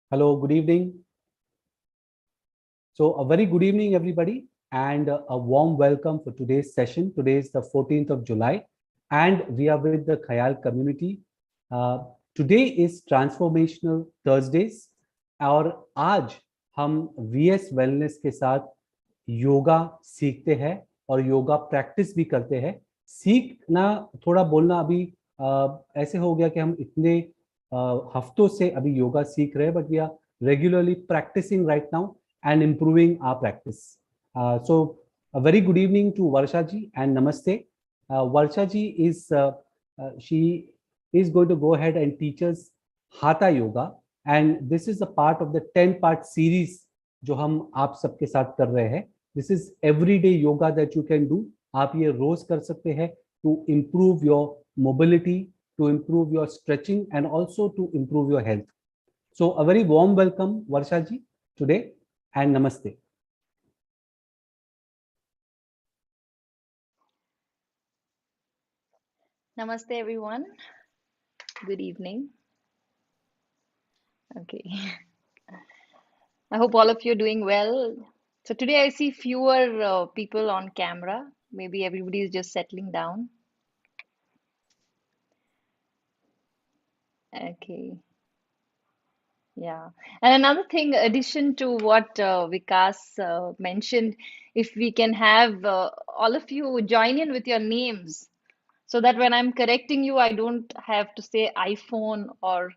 Hello, good evening. So, a very good evening, everybody, and a warm welcome for today's session. Today is the 14th of July, and we are with the Khyaal community. Uh, Today is Transformational Thursdays, और आज हम VS Wellness के साथ योगा सीखते हैं और yoga practice भी करते हैं। सीखना थोड़ा बोलना अभी ऐसे हो गया कि हम इतने हफ्तों से अभी योगा सीख रहे हैं, but we are regularly practicing right now and improving our practice. So, a very good evening to Varsha ji and Namaste. Varsha ji she is going to go ahead and teach us Hatha Yoga, and this is a part of the 10-part series जो हम आप सबके साथ कर रहे हैं. This is everyday yoga that you can do. आप ये रोज कर सकते हैं to improve your mobility, to improve your stretching, and also to improve your health. So a very warm welcome, Varsha ji, today, and namaste. Namaste everyone. Good evening. Okay. I hope all of you are doing well. So today I see fewer people on camera. Maybe everybody is just settling down. Okay. Yeah. And another thing, addition to what Vikas mentioned, if we can have all of you join in with your names so that when I'm correcting you, I don't have to say iPhone or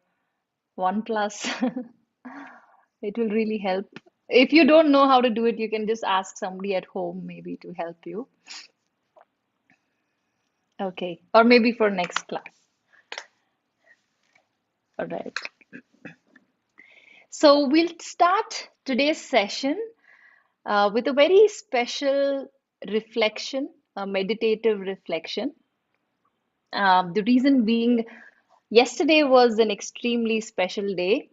OnePlus. It will really help. If you don't know how to do it, you can just ask somebody at home maybe to help you. Okay. Or maybe for next class. All right. So we'll start today's session with a very special reflection, a meditative reflection. The reason being, yesterday was an extremely special day.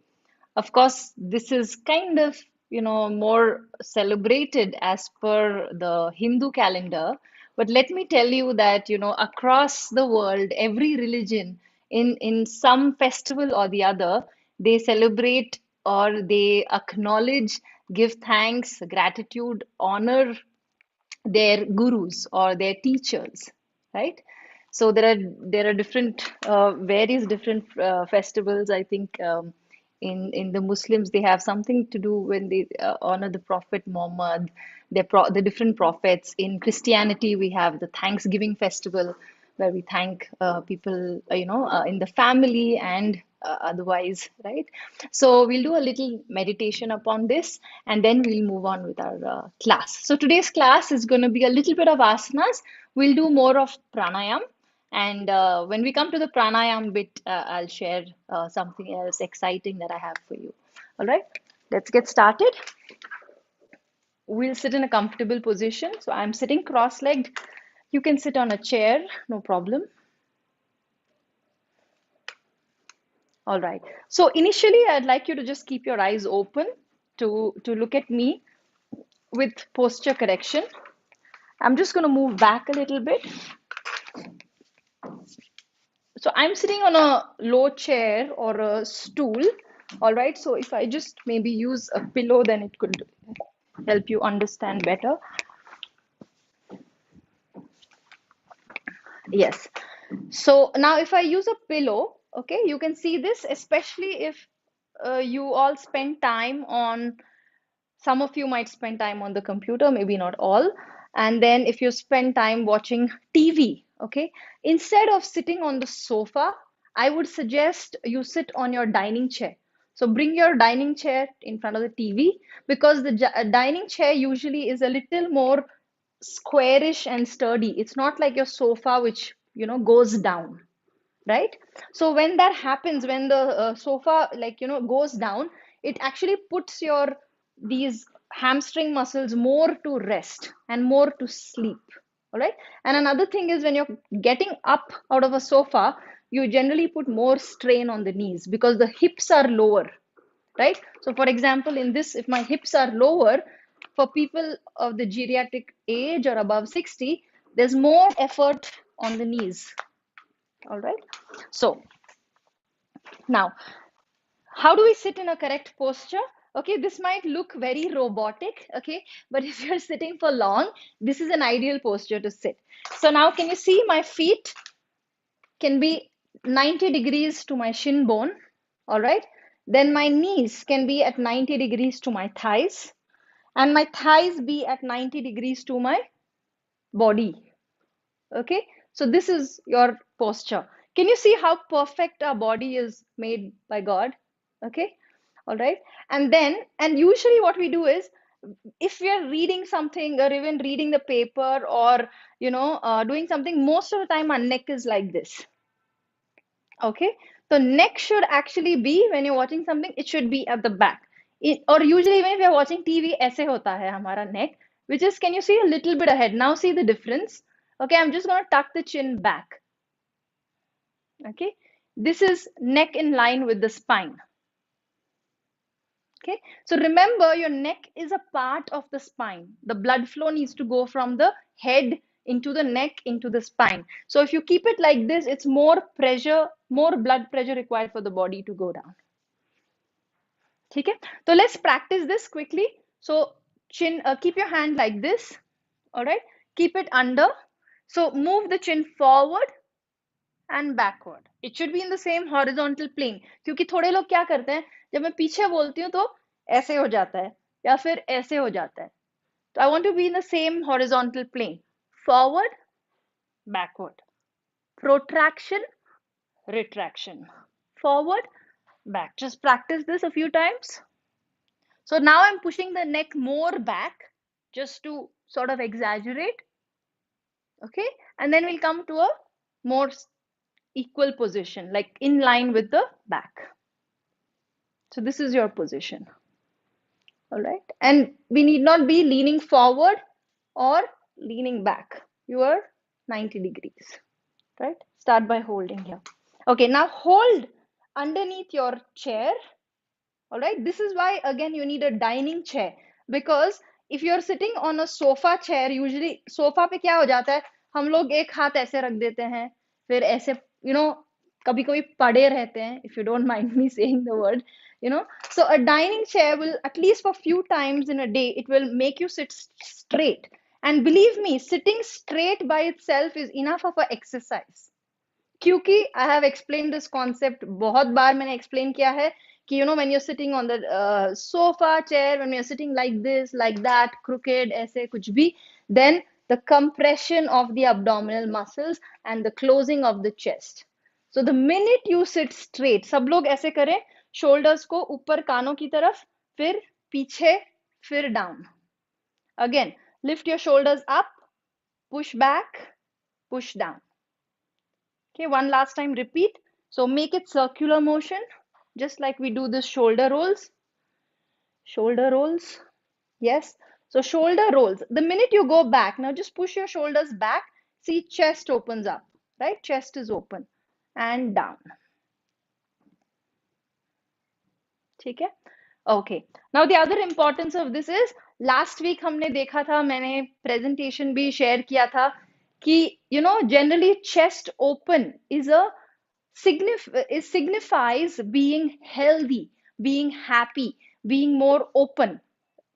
Of course, this is kind of, more celebrated as per the Hindu calendar. But let me tell you that, across the world, every religion in some festival or the other, they celebrate or they acknowledge, give thanks, gratitude, honor their gurus or their teachers, right? So there are different various different festivals. I think in the Muslims they have something to do when they honor the Prophet Muhammad, the different prophets. In Christianity we have the Thanksgiving festival where we thank people, in the family and otherwise, right? So we'll do a little meditation upon this and then we'll move on with our class. So today's class is going to be a little bit of asanas. We'll do more of pranayam. And when we come to the pranayam bit, I'll share something else exciting that I have for you. All right, let's get started. We'll sit in a comfortable position. So I'm sitting cross-legged. You can sit on a chair, no problem. All right. So initially, I'd like you to just keep your eyes open to look at me with posture correction. I'm just going to move back a little bit. So I'm sitting on a low chair or a stool. All right. So if I just maybe use a pillow, then it could help you understand better. Yes. So now if I use a pillow, okay, you can see this, especially if you all spend time on, some of you might spend time on the computer, maybe not all. And then if you spend time watching TV, okay, instead of sitting on the sofa, I would suggest you sit on your dining chair. So bring your dining chair in front of the TV because the dining chair usually is a little more squarish and sturdy. It's not like your sofa, which, goes down, right? So when that happens, when the sofa, like, goes down, it actually puts your these hamstring muscles more to rest and more to sleep. All right. And another thing is when you're getting up out of a sofa, you generally put more strain on the knees because the hips are lower, right? So for example, in this, if my hips are lower, for people of the geriatric age or above 60, there's more effort on the knees. All right. So now, How do we sit in a correct posture? Okay, this might look very robotic, okay, but if you're sitting for long, this is an ideal posture to sit. So now can you see my feet can be 90 degrees to my shin bone, all right? Then my knees can be at 90 degrees to my thighs, and my thighs be at 90 degrees to my body. Okay, so this is your posture. Can you see how perfect our body is made by God? Okay, all right. And then, and usually what we do is, if we are reading something or even reading the paper or, doing something, most of the time our neck is like this. Okay, so neck should actually be, when you're watching something, it should be at the back. Or usually when we are watching TV, ऐसे होता है हमारा neck, which is, can you see a little bit ahead? Now see the difference. Okay, I'm just going to tuck the chin back. Okay, this is neck in line with the spine. Okay, so remember your neck is a part of the spine. The blood flow needs to go from the head into the neck into the spine. So if you keep it like this, it's more pressure, more blood pressure required for the body to go down. Okay, so let's practice this quickly. So chin, keep your hand like this. All right, keep it under. So move the chin forward and backward. It should be in the same horizontal plane. क्योंकि थोड़े लोग क्या करते हैं, जब मैं पीछे बोलती हूँ तो ऐसे हो जाता है या फिर ऐसे हो जाता है. So I want to be in the same horizontal plane. Forward, backward. Protraction, retraction. Forward, back. Just practice this a few times. So now I'm pushing the neck more back just to sort of exaggerate. Okay, and then we'll come to a more equal position, like in line with the back. So this is your position. All right, and we need not be leaning forward or leaning back. You are 90 degrees, right? Start by holding here. Okay, now hold underneath your chair. All right, this is why again you need a dining chair, because if you're sitting on a sofa chair, usually sofa पे क्या हो जाता है, हम लोग एक हाथ ऐसे रख देते हैं, फिर ऐसे कभी कभी पड़े रहते हैं, if you don't mind me saying the word, so a dining chair will, at least for few times in a day, it will make you sit straight. And believe me, sitting straight by itself is enough of an exercise. क्योंकि I have explained this concept, बहुत बार मैंने explain किया है कि when you're sitting on the sofa chair, when you're sitting like this, like that, crooked, ऐसे कुछ भी, then the compression of the abdominal muscles and the closing of the chest. So the minute you sit straight, सब लोग ऐसे करें, shoulders को ऊपर कानों की तरफ, फिर पीछे, फिर down. Again, lift your shoulders up, push back, push down. Okay, one last time, repeat. So make it circular motion, just like we do this shoulder rolls. Shoulder rolls. Yes. So shoulder rolls. The minute you go back, now just push your shoulders back. See, chest opens up, right? Chest is open and down. Okay. Okay. Now the other importance of this is, last week हमने देखा था, मैंने presentation भी share किया था कि generally chest open is a it signifies being healthy, being happy, being more open,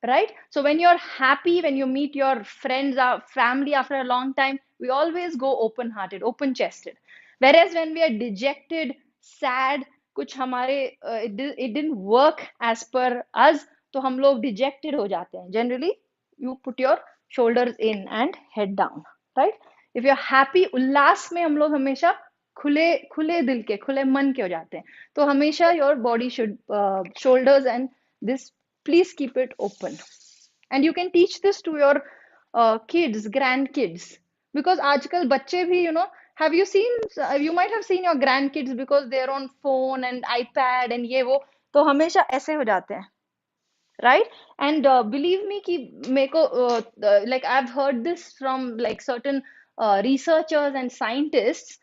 right? So when you're happy, when you meet your friends or family after a long time, we always go open-hearted, open-chested. Whereas when we are dejected, sad, कुछ हमारे it didn't work as per us, तो हम लोग dejected हो जाते हैं. Generally, you put your shoulders in and head down, right? If you're happy, उल्लास में हम लोग हमेशा खुले दिल के, खुले मन के हो जाते हैं. तो हमेशा your body should, shoulders and this, please keep it open. And you can teach this to your kids, grandkids, because आजकल बच्चे भी, have you seen, you might have seen your grandkids, because they're on phone and iPad and ये वो, तो हमेशा ऐसे हो जाते हैं, right? And believe me कि मेरे को, like I've heard this from like certain researchers and scientists,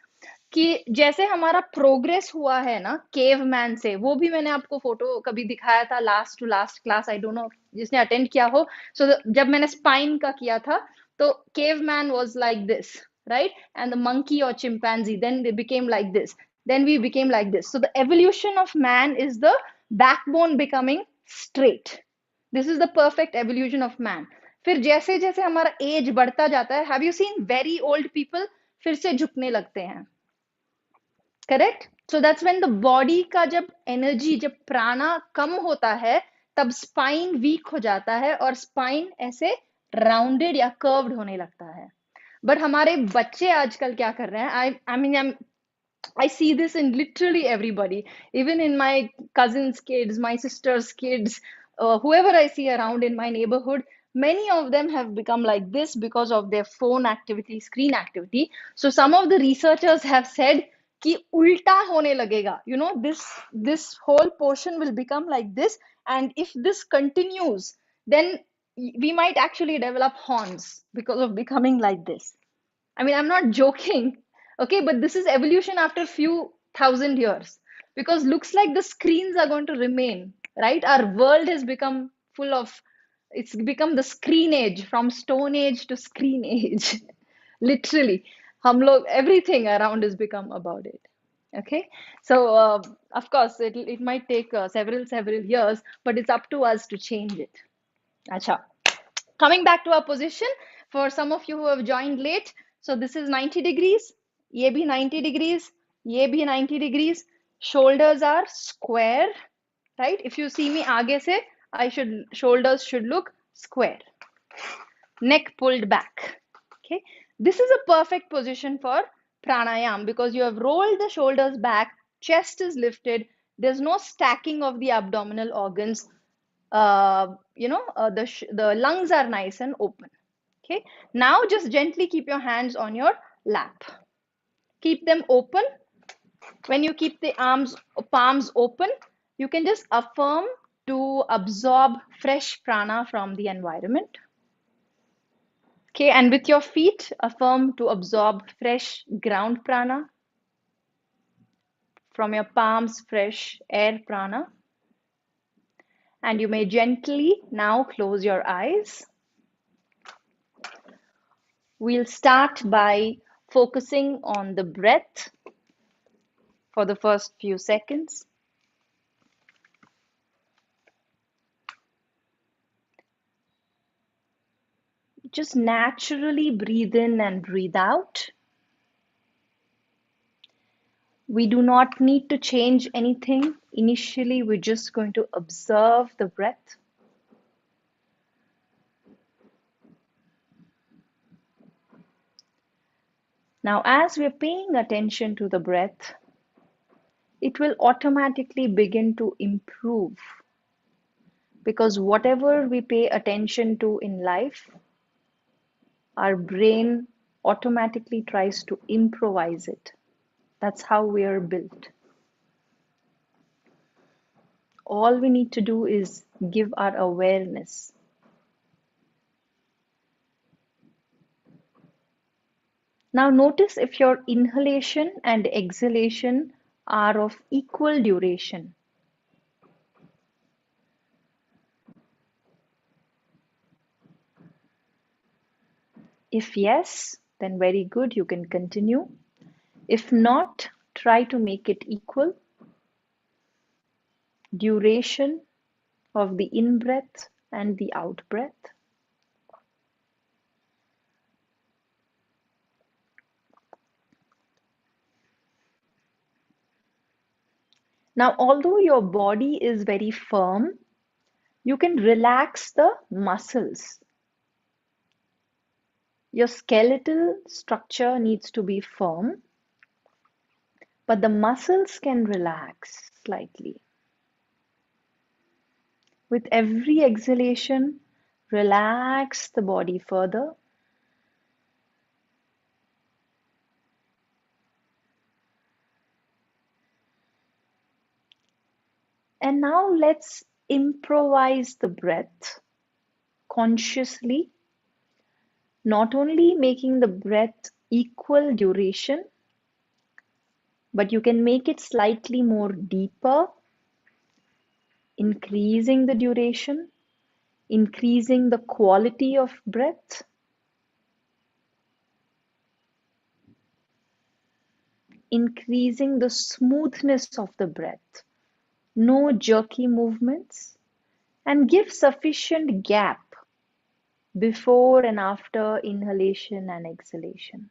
कि जैसे हमारा प्रोग्रेस हुआ है ना केव मैन से, वो भी मैंने आपको फोटो कभी दिखाया था last to last class, I don't know जिसने अटेंड किया हो. सो जब मैंने स्पाइन का किया था, तो cave man was like this, right? And the monkey और chimpanzee, then they became like this, then we became like this. So the evolution of man is the backbone becoming straight. This is the perfect evolution of man. फिर जैसे जैसे हमारा as बढ़ता जाता है, have you seen very old people फिर से झुकने लगते हैं, correct? So that's when the body का जब एनर्जी, जब प्राणा कम होता है, तब स्पाइन वीक हो जाता है और स्पाइन ऐसे राउंडेड या कर्व्ड होने लगता है. बट हमारे बच्चे आजकल क्या कर रहे हैं, I mean I see this in literally everybody, even in my cousins' kids, my sister's kids, whoever I see around in my neighborhood. Many of them have become like this because of their phone activity, screen activity. So some of the researchers have said कि उल्टा होने लगेगा. You know, this whole portion will become like this, and if this continues, then we might actually develop horns because of becoming like this. I mean, I'm not joking, okay, but this is evolution after few thousand years, because looks like the screens are going to remain, right? Our world has become full of, it's become the screen age, from stone age to screen age. Literally, hum log, everything around has become about it. Okay, so of course it might take several years, but it's up to us to change it. Acha. Coming back to our position, for some of you who have joined late, so this is 90 degrees, ye bhi 90 degrees, ye bhi 90 degrees. Shoulders are square, right? If you see me aage se, shoulders should look square. Neck pulled back. Okay, this is a perfect position for pranayam because you have rolled the shoulders back, chest is lifted, there's no stacking of the abdominal organs. The lungs are nice and open. Okay, now just gently keep your hands on your lap, keep them open. When you keep the palms open, you can just affirm to absorb fresh prana from the environment. Okay, and with your feet, affirm to absorb fresh ground prana. From your palms, fresh air prana. And you may gently now close your eyes. We'll start by focusing on the breath for the first few seconds. Just naturally breathe in and breathe out. We do not need to change anything. Initially, we're just going to observe the breath. Now, as we're paying attention to the breath, it will automatically begin to improve, because whatever we pay attention to in life, our brain automatically tries to improvise it. That's how we are built. All we need to do is give our awareness. Now notice if your inhalation and exhalation are of equal duration. If yes, then very good, you can continue. If not, try to make it equal. Duration of the in-breath and the out-breath. Now, although your body is very firm, you can relax the muscles. Your skeletal structure needs to be firm, but the muscles can relax slightly. With every exhalation, relax the body further. And now let's improvise the breath consciously, not only making the breath equal duration, but you can make it slightly more deeper, increasing the duration, increasing the quality of breath. Increasing the smoothness of the breath, no jerky movements, and give sufficient gap before and after inhalation and exhalation.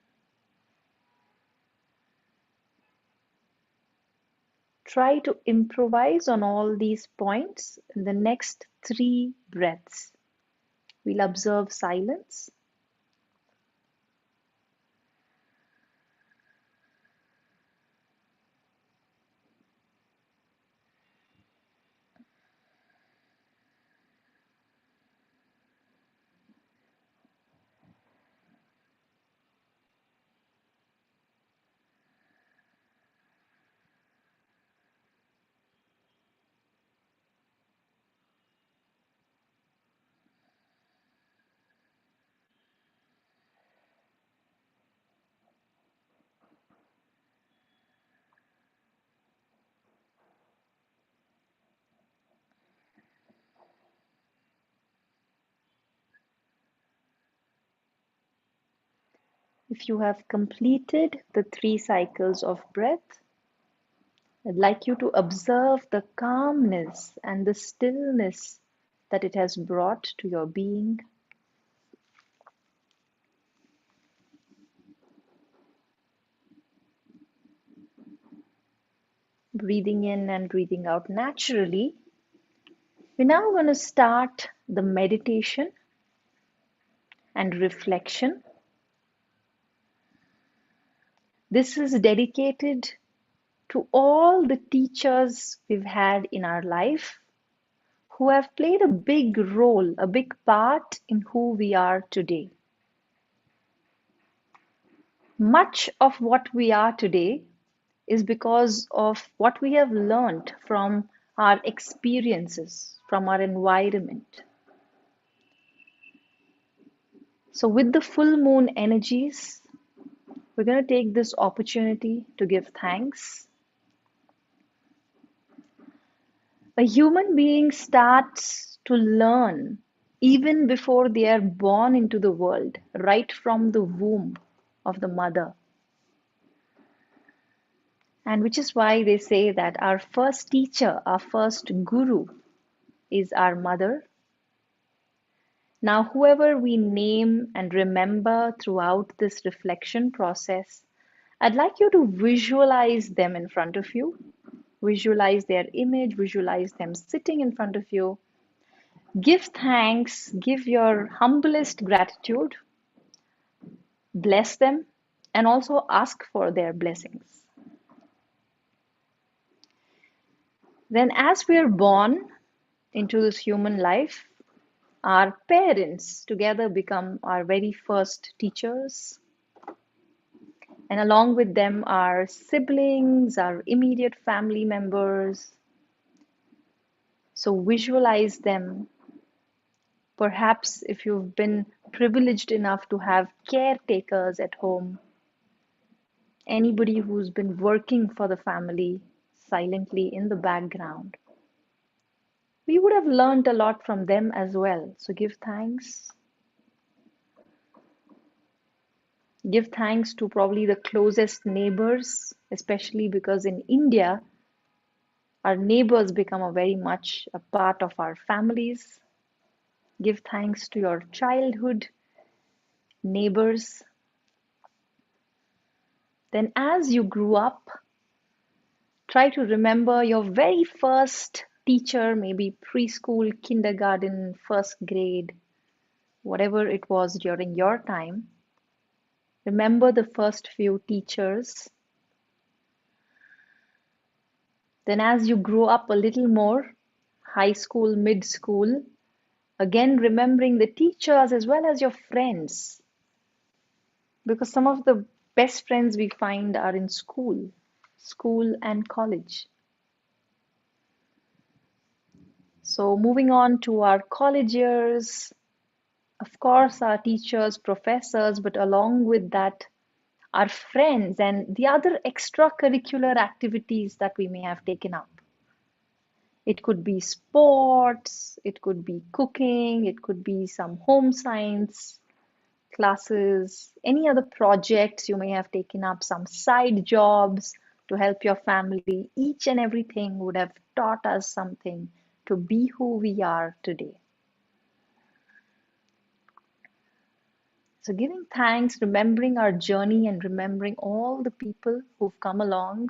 Try to improvise on all these points in the next 3 breaths. We'll observe silence. If you have completed the 3 cycles of breath, I'd like you to observe the calmness and the stillness that it has brought to your being. Breathing in and breathing out naturally. We're now going to start the meditation and reflection. This is dedicated to all the teachers we've had in our life who have played a big role, a big part in who we are today. Much of what we are today is because of what we have learned from our experiences, from our environment. So, with the full moon energies, we're going to take this opportunity to give thanks. A human being starts to learn even before they are born into the world, right from the womb of the mother. And which is why they say that our first teacher, our first guru, is our mother. Now, whoever we name and remember throughout this reflection process, I'd like you to visualize them in front of you. Visualize their image, visualize them sitting in front of you. Give thanks, give your humblest gratitude, bless them, and also ask for their blessings. Then, as we are born into this human life, our parents together become our very first teachers. And along with them, our siblings, our immediate family members. So visualize them. Perhaps if you've been privileged enough to have caretakers at home, anybody who's been working for the family silently in the background, we would have learned a lot from them as well. So give thanks. Give thanks to probably the closest neighbors, especially because in India, our neighbors become a very much a part of our families. Give thanks to your childhood neighbors. Then, as you grew up, try to remember your very first teacher, maybe preschool, kindergarten, first grade, whatever it was during your time. Remember the first few teachers. Then, as you grow up a little more, high school, mid school, again remembering the teachers as well as your friends. Because some of the best friends we find are in school and college. So, moving on to our college years, of course, our teachers, professors, but along with that, our friends and the other extracurricular activities that we may have taken up. It could be sports, it could be cooking, it could be some home science classes, any other projects you may have taken up, some side jobs, to help your family. Each and everything would have taught us something to be who we are today. So, giving thanks, remembering our journey, and remembering all the people who've come along.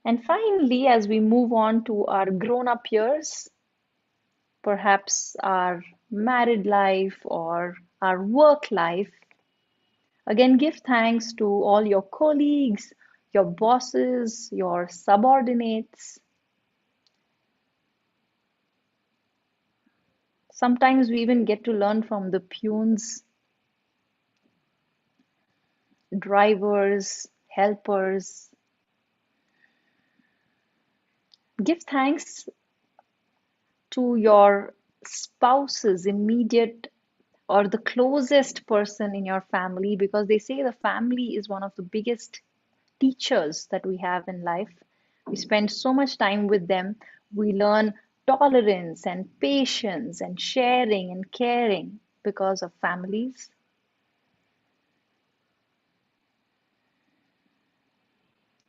And finally, as we move on to our grown up years, perhaps our married life or our work life, again, give thanks to all your colleagues, your bosses, your subordinates. Sometimes we even get to learn from the peons, drivers, helpers. Give thanks to your spouse's immediate or the closest person in your family, because they say the family is one of the biggest teachers that we have in life. We spend so much time with them. We learn tolerance and patience and sharing and caring because of families.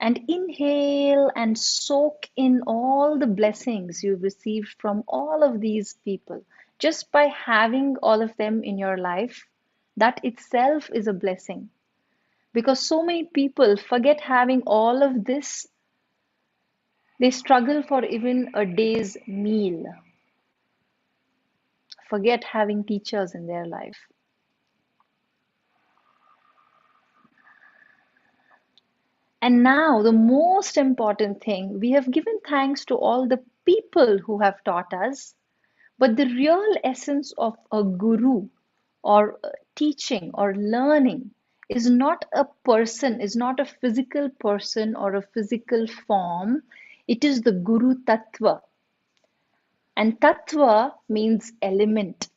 And inhale and soak in all the blessings you've received from all of these people. Just by having all of them in your life, that itself is a blessing. Because so many people forget having all of this, they struggle for even a day's meal, forget having teachers in their life. And now, the most important thing, we have given thanks to all the people who have taught us, but the real essence of a guru or teaching or learning is not a person, is not a physical person or a physical form. It is the Guru Tatwa. And Tatwa means element.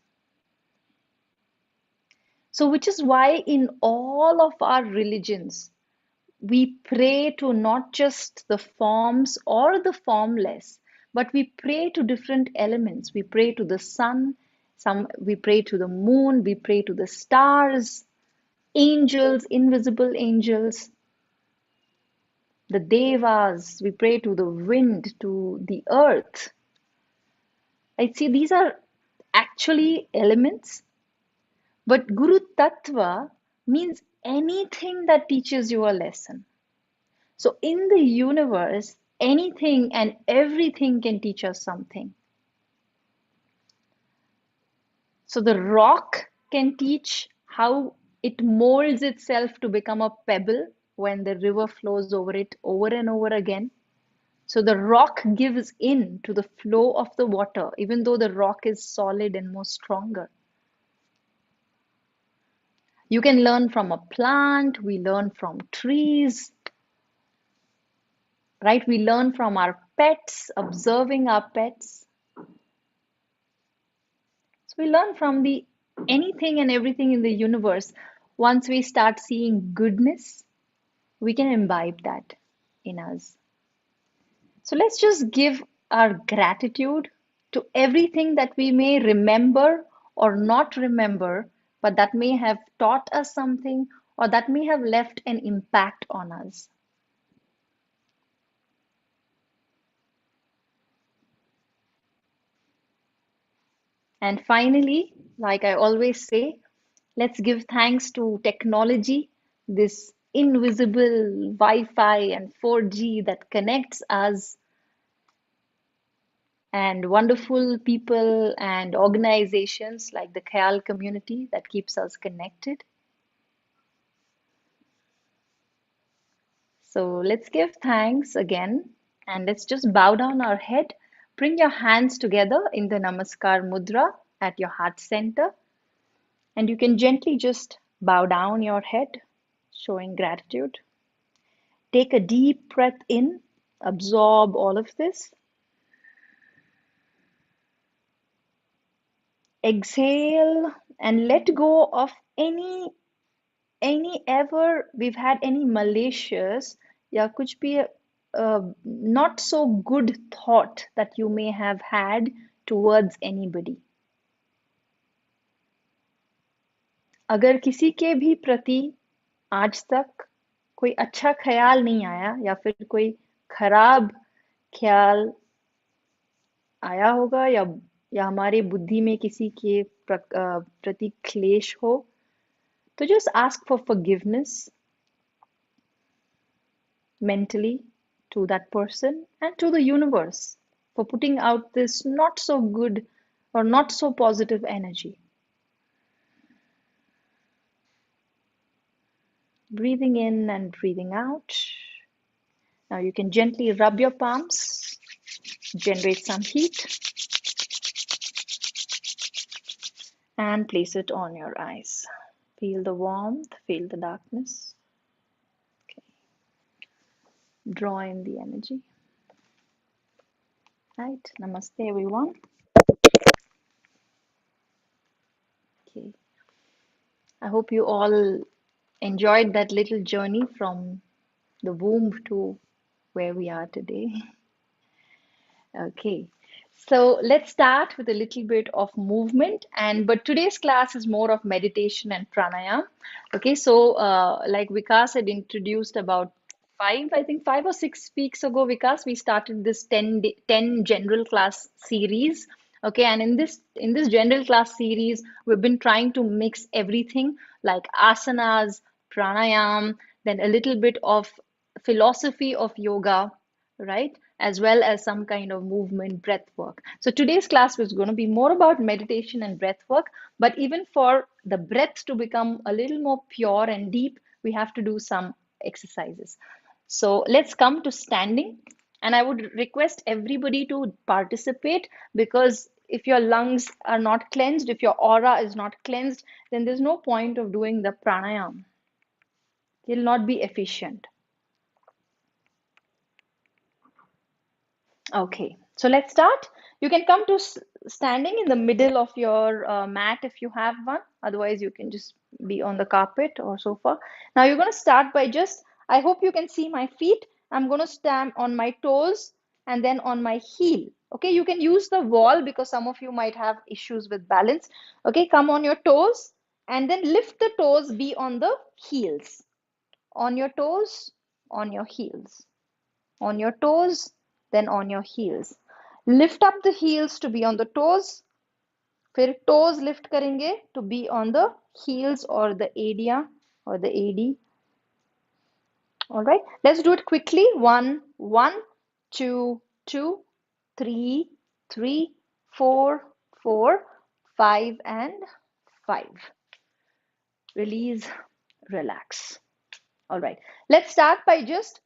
So, which is why in all of our religions, we pray to not just the forms or the formless, but we pray to different elements. We pray to the sun, we pray to the moon, we pray to the stars, angels, invisible angels, the devas, we pray to the wind, to the earth. I see these are actually elements, but Guru Tatwa means anything that teaches you a lesson. So in the universe, anything and everything can teach us something. So the rock can teach how it molds itself to become a pebble when the river flows over it over and over again. So the rock gives in to the flow of the water, even though the rock is solid and more stronger. You can learn from a plant, we learn from trees, right? We learn from our pets, observing our pets. So we learn from the anything and everything in the universe. Once we start seeing goodness, we can imbibe that in us. So let's just give our gratitude to everything that we may remember or not remember, but that may have taught us something or that may have left an impact on us. And finally, like I always say, let's give thanks to technology, this invisible Wi-Fi and 4G that connects us, and wonderful people and organizations like the Khyaal community that keeps us connected. So let's give thanks again, and let's just bow down our head. Bring your hands together in the Namaskar Mudra at your heart center. And you can gently just bow down your head, showing gratitude. Take a deep breath in, absorb all of this. Exhale and let go of any ever we've had any malicious, yeah, कुछ भी not so good thought that you may have had towards anybody. अगर किसी के भी प्रति आज तक कोई अच्छा ख्याल नहीं आया या फिर कोई खराब ख्याल आया होगा, या हमारी बुद्धि में किसी के प्रति क्लेश हो, तो just ask for forgiveness mentally to that person and to the universe for putting out this not so good or not so positive energy. Breathing in and breathing out. Now you can gently rub your palms, generate some heat, and place it on your eyes. Feel the warmth, feel the darkness. Okay. Draw in the energy. Right. Namaste, everyone. Okay. I hope you all enjoyed that little journey from the womb to where we are today. Okay, so let's start with a little bit of movement, and but today's class is more of meditation and pranayam. Okay, so like Vikas had introduced about I think 5 or 6 weeks ago, Vikas, we started this 10 general class series. Okay, and in this general class series, we've been trying to mix everything like asanas, pranayam, then a little bit of philosophy of yoga, right? As well as some kind of movement, breath work. So today's class was going to be more about meditation and breath work. But even for the breath to become a little more pure and deep, we have to do some exercises. So let's come to standing. And I would request everybody to participate, because if your lungs are not cleansed, if your aura is not cleansed, then there's no point of doing the pranayam. You'll not be efficient. Okay, so let's start. You can come to standing in the middle of your mat if you have one. Otherwise, you can just be on the carpet or sofa. Now, you're going to start by I hope you can see my feet. I'm going to stand on my toes and then on my heel. Okay, you can use the wall because some of you might have issues with balance. Okay, come on your toes and then lift the toes, be on the heels. On your toes, on your heels. On your toes, then on your heels. Lift up the heels to be on the toes. फिर toes lift करेंगे to be on the heels or the ADA or the AD. All right, let's do it quickly. 1, 1, 2, 2, 3, 3, 4, 4, 5, and 5. Release, relax. All right, let's start by just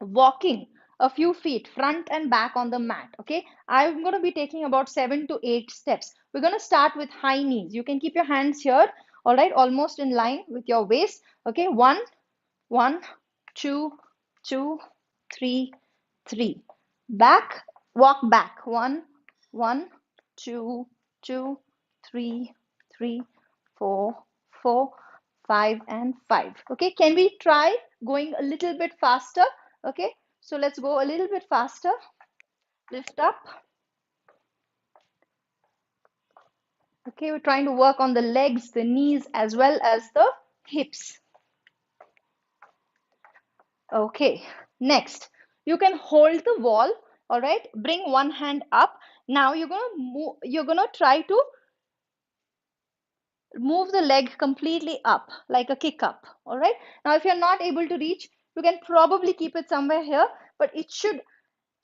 walking a few feet front and back on the mat. Okay, I'm going to be taking about 7 to 8 steps. We're going to start with high knees. You can keep your hands here, all right, almost in line with your waist. Okay, 1, 1, 2, 2, 3, 3. Back, walk back. 1, 1, 2, 2, 3, 3, 4, 4, 5, and 5. Okay, can we try going a little bit faster? Okay, so let's go a little bit faster. Lift up. Okay, we're trying to work on the legs, the knees, as well as the hips. Okay, next, you can hold the wall. All right, bring one hand up. Now you're gonna try to move the leg completely up, like a kick up. All right, now if you're not able to reach, you can probably keep it somewhere here, but it should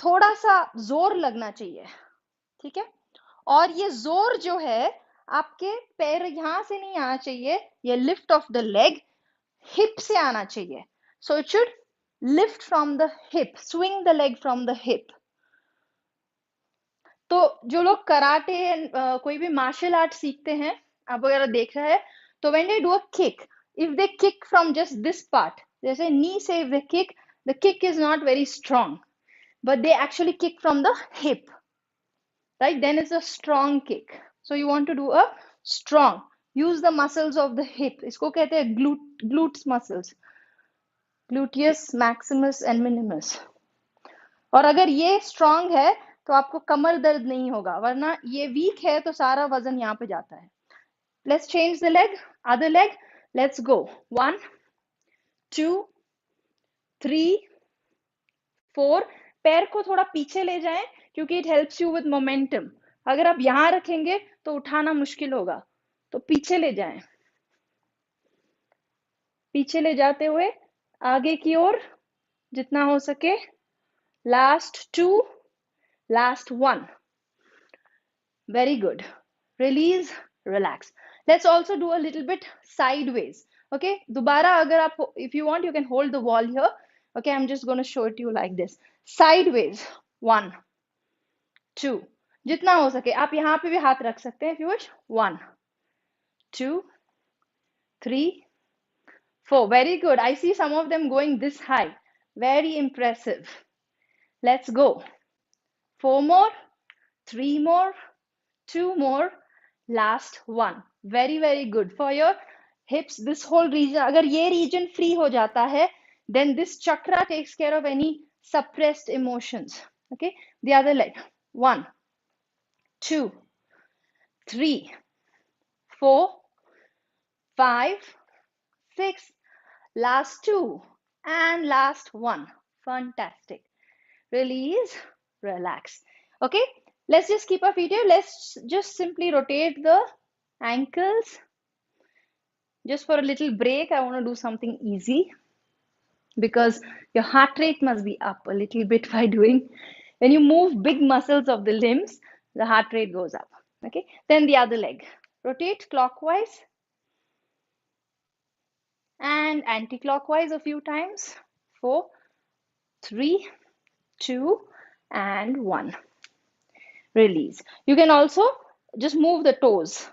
थोड़ा सा जोर लगना चाहिए, ठीक है? और ये जोर जो है आपके पैर यहां से नहीं आना चाहिए, ये lift off the leg hip से आना चाहिए. So it should lift from the hip, swing the leg from the hip. तो जो लोग कराटे कोई भी मार्शल आर्ट सीखते हैं, आप वगैरह देख रहे हैं, तो when they do a kick, if they kick from just this part, जैसे नी से if they kick, the kick is not very strong, but they actually kick from the hip, right? Then it's a strong kick. So you want to do a strong, use the muscles of the hip. इसको कहते हैं glutes muscles, gluteus maximus and minimus. और अगर ये strong है तो आपको कमर दर्द नहीं होगा, वरना ये weak है तो सारा वजन यहाँ पे जाता है. Let's change the leg, other leg. Let's go. 1, 2, 3, 4. पैर को थोड़ा पीछे ले जाएं क्योंकि it helps you with momentum. अगर आप यहां रखेंगे तो उठाना मुश्किल होगा, तो पीछे ले जाएं. पीछे ले जाते हुए आगे की ओर जितना हो सके. Last 2, last 1. Very good. Release, relax. Let's also do a little bit sideways. Okay, दोबारा अगर आप, if you want, you can hold the wall here. Okay, I'm just going to show it to you like this. Sideways. 1, 2. जितना हो सके आप यहाँ पे भी हाथ रख सकते हैं if you wish. 1, 2, 3, 4. Very good. I see some of them going this high. Very impressive. Let's go. 4 more, 3 more, 2 more, last 1. Very, very good. For your hips, this whole region, अगर ये region free हो जाता है, then this chakra takes care of any suppressed emotions. Okay, the other leg. 1, 2, 3, 4, 5, 6, last 2, and last 1. Fantastic. Release, relax. Okay, let's just keep our feet here. Let's just simply rotate the ankles. Just for a little break, I want to do something easy because your heart rate must be up a little bit by doing. When you move big muscles of the limbs, the heart rate goes up. Okay, then the other leg. Rotate clockwise and anti-clockwise a few times. 4, 3, 2, and 1. Release. You can also just move the toes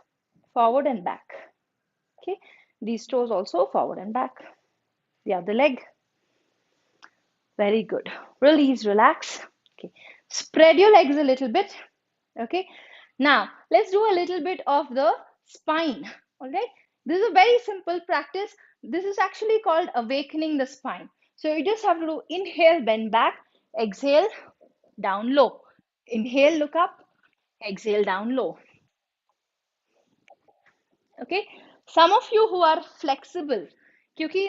forward and back. Okay, these toes also forward and back. The other leg. Very good. Release, relax. Okay, spread your legs a little bit. Okay, now let's do a little bit of the spine. All right, this is a very simple practice. This is actually called awakening the spine. So you just have to do inhale, bend back, exhale, down low. Inhale, look up, exhale, down low. Okay, some of you who are flexible, क्योंकि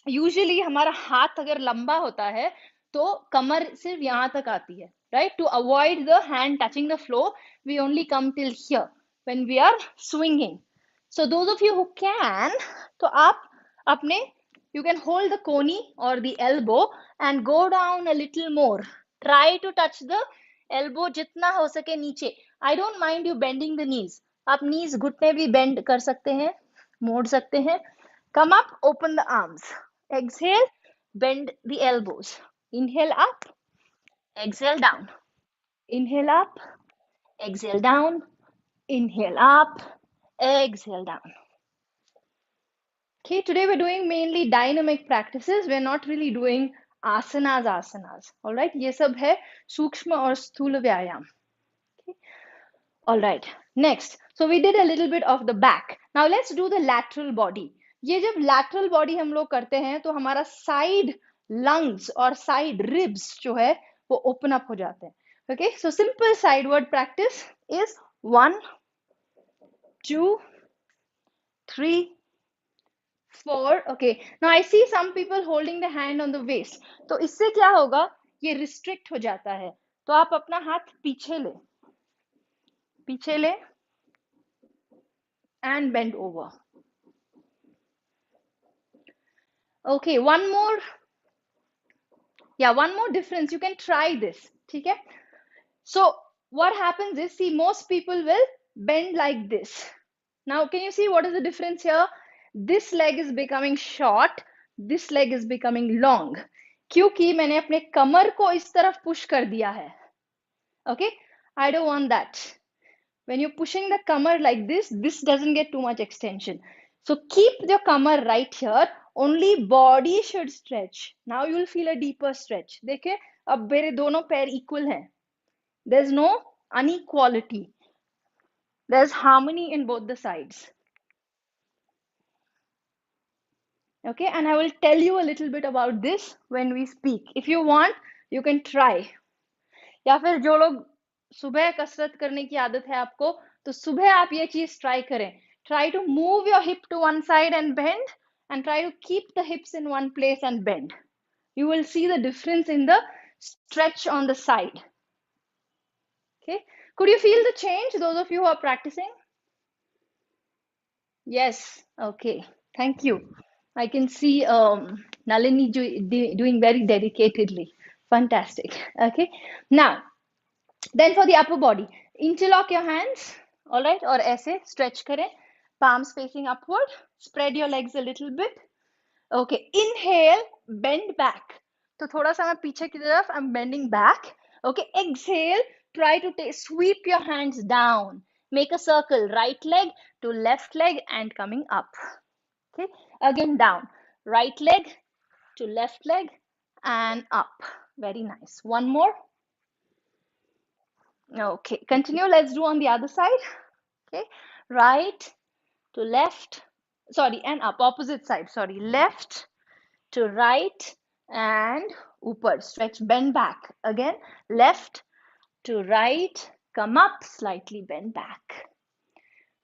usually हमारा हाथ अगर लंबा होता है तो कमर सिर्फ यहाँ तक आती है, right? To avoid the hand touching the floor we only come till here when we are swinging. So those of you who can, तो आप अपने, you can hold the coney or the elbow and go down a little more. Try to touch the elbow जितना हो सके नीचे. I don't mind you bending the knees. आप knees घुटने भी bend कर सकते हैं, मोड़ सकते हैं. Come up, open the arms. Exhale, bend the elbows. Inhale up, exhale down. Inhale up, exhale down. Inhale up, exhale down. Okay, today we're doing mainly dynamic practices. We're not really doing asanas. All right, ये सब है सूक्ष्म और स्थूल व्यायाम. Okay. All right, next. So we did a little bit of the back. Now let's do the lateral body. ये जब lateral body हम लोग करते हैं तो हमारा side lungs और side ribs जो है वो open up हो जाते हैं. Okay, so simple sideward practice is 1, 2, 3, 4. Okay, now I see some people holding the hand on the waist. तो इससे क्या होगा, ये restrict हो जाता है. तो आप अपना हाथ पीछे ले and bend over. Okay, one more difference. You can try this. ठीक है? So what happens is, see, most people will bend like this. Now can you see what is the difference here? This leg is becoming short, this leg is becoming long. क्योंकि मैंने अपने कमर को इस तरफ push कर दिया है. Okay, I don't want that. When you're pushing the kamar like this doesn't get too much extension. So keep your kamar right here. Only body should stretch. Now you will feel a deeper stretch. देखिए, अब मेरे दोनों पैर equal हैं. There's no inequality. There's harmony in both the sides. Okay, and I will tell you a little bit about this when we speak. If you want, you can try. या फिर जो लोग सुबह कसरत करने की आदत है आपको, तो सुबह आप ये चीज ट्राई करें. Try to move your hip to one side and bend, and try to keep the hips in one place and bend. you will see the difference in the stretch on the side. Okay, could you feel the change, those of you who are practicing? Yes, okay, thank you. I can see Nalini doing very dedicatedly. Fantastic. Okay, now then for the upper body, interlock your hands, all right, or ऐसे stretch करें, palms facing upward, spread your legs a little bit. Okay, inhale, bend back. तो थोड़ा सा मैं पीछे की तरफ, I'm bending back. Okay, exhale, try to sweep your hands down. Make a circle, right leg to left leg and coming up. Okay, again down. Right leg to left leg and up. Very nice. One more. Okay, continue. Let's do on the other side. Okay, right to left. Sorry, and up. Opposite side. Sorry, left to right and upward. Stretch, bend back. Again, left to right. Come up, slightly bend back.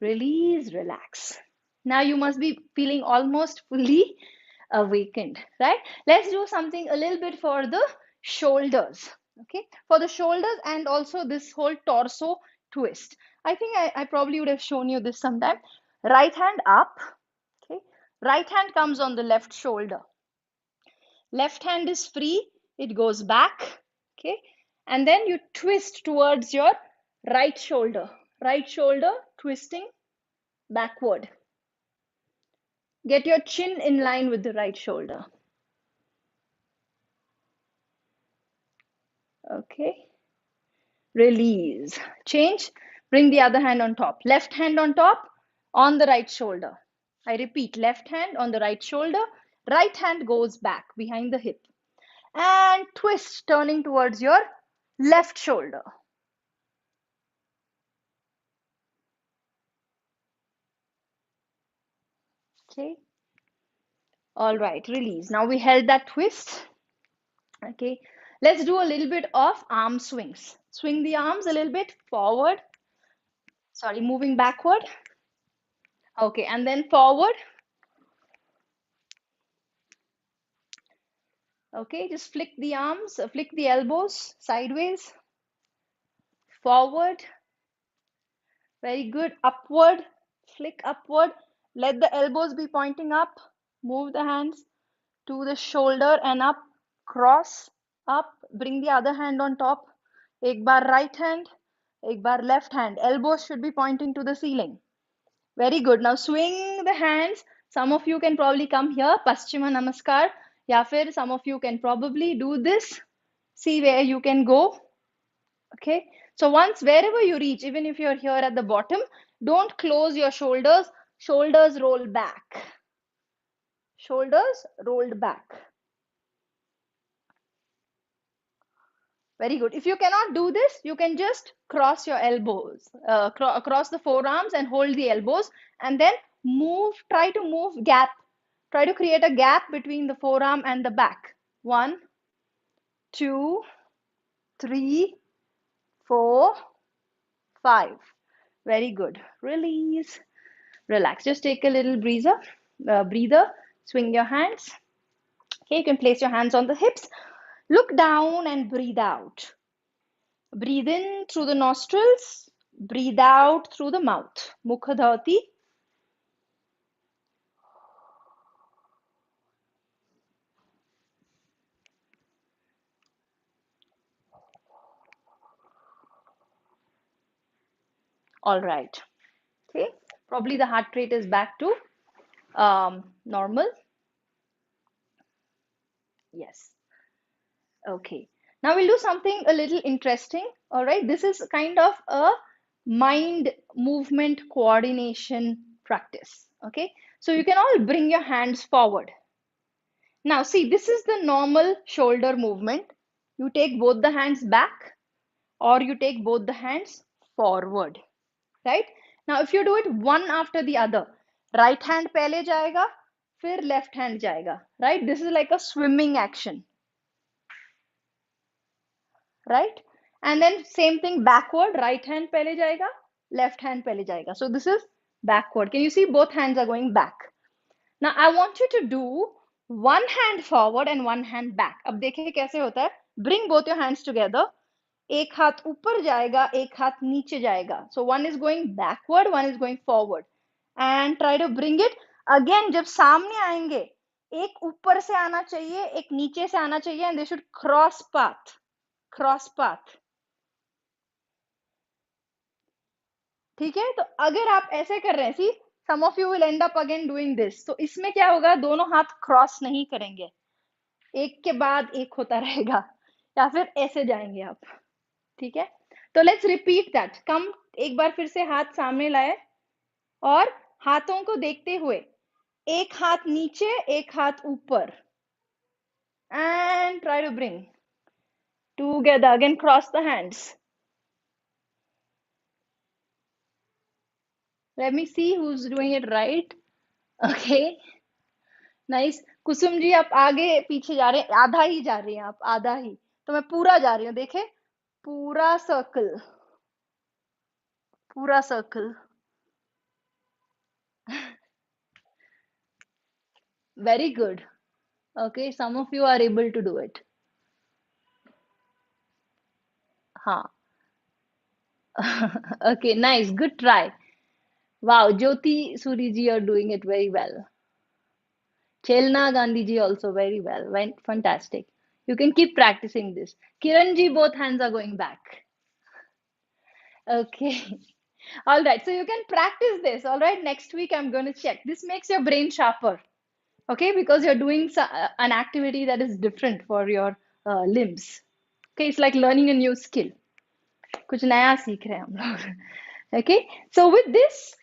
Release, relax. Now you must be feeling almost fully awakened, right? Let's do something a little bit for the shoulders. Okay, for the shoulders and also this whole torso twist. I think I probably would have shown you this sometime. Right hand up. Okay, right hand comes on the left shoulder. Left hand is free, it goes back. Okay, and then you twist towards your right shoulder. Right shoulder twisting backward. Get your chin in line with the right shoulder. Okay. Release. Change. Bring the other hand on top. Left hand on top on the right shoulder. I repeat, left hand on the right shoulder. Right hand goes back behind the hip. And twist, turning towards your left shoulder. Okay. All right, release. Now we held that twist. Okay. Let's do a little bit of arm swings. Swing the arms a little bit forward. Sorry, moving backward. Okay, and then forward. Okay, just flick the arms, flick the elbows sideways, forward. Very good. Upward, flick upward. Let the elbows be pointing up. Move the hands to the shoulder and up. Cross, up. Bring the other hand on top. Ek bar right hand, ek bar left hand. Elbows should be pointing to the ceiling. Very good. Now swing the hands. Some of you can probably come here, Paschima Namaskar. Ya fir some of you can probably do this. See where you can go. Okay. So once wherever you reach, even if you're here at the bottom, don't close your shoulders. Shoulders roll back. Shoulders rolled back. Very good. If you cannot do this, you can just cross your elbows, across the forearms and hold the elbows and then move, try to move gap. Try to create a gap between the forearm and the back. 1, 2, 3, 4, 5. Very good. Release. Relax. Just take a little breather. Swing your hands. Okay, you can place your hands on the hips. Look down and breathe out. Breathe in through the nostrils. Breathe out through the mouth. Mukha dhauti. All right. Okay. Probably the heart rate is back to normal. Yes. Okay. Now we'll do something a little interesting. All right. This is kind of a mind movement coordination practice. Okay. So you can all bring your hands forward. Now see, this is the normal shoulder movement. You take both the hands back or you take both the hands forward. Right? Now if you do it one after the other, right hand pehle jayega, fir left hand jayega. Right? This is like a swimming action. Right? And then same thing backward, right hand pehle jayega, left hand pehle jayega. So this is backward. Can you see both hands are going back? Now I want you to do One hand forward and one hand back. अब देखिए कैसे होता है. Bring both your hands together. एक हाथ ऊपर जाएगा, एक हाथ नीचे जाएगा. So one is going backward, one is going forward. And try to bring it. Again, जब सामने आएंगे, एक ऊपर से आना चाहिए, एक नीचे से आना चाहिए, and they should cross path. Cross path. ठीक है. तो अगर आप ऐसे कर रहे हैं, see some of you will end up again doing this. तो इसमें क्या होगा, दोनों हाथ क्रॉस नहीं करेंगे, एक के बाद एक होता रहेगा, या फिर ऐसे जाएंगे आप. ठीक है. तो लेट्स रिपीट दैट. कम, एक बार फिर से हाथ सामने लाए और हाथों को देखते हुए एक हाथ नीचे, एक हाथ ऊपर, and try to bring together. Again cross the hands. Let me see who's doing it right. Okay, nice. Kusum ji आप आगे पीछे जा रहे हैं, आधा ही जा रही हैं आप, आधा ही. तो मैं पूरा जा रही हूँ. देखे, पूरा सर्कल, पूरा circle. Very good. Okay, some of you are able to do it. हाँ. Okay, nice. Good try. Wow, Jyoti Suri ji, you're doing it very well. Chelna Gandhi ji also very well. Went fantastic. You can keep practicing this. Kiran ji, both hands are going back. Okay. All right. So you can practice this. All right. Next week, I'm going to check. This makes your brain sharper. Okay. Because you're doing an activity that is different for your limbs. Okay. It's like learning a new skill. कुछ नया सीख रहे हैं हम लोग. Okay. So with this,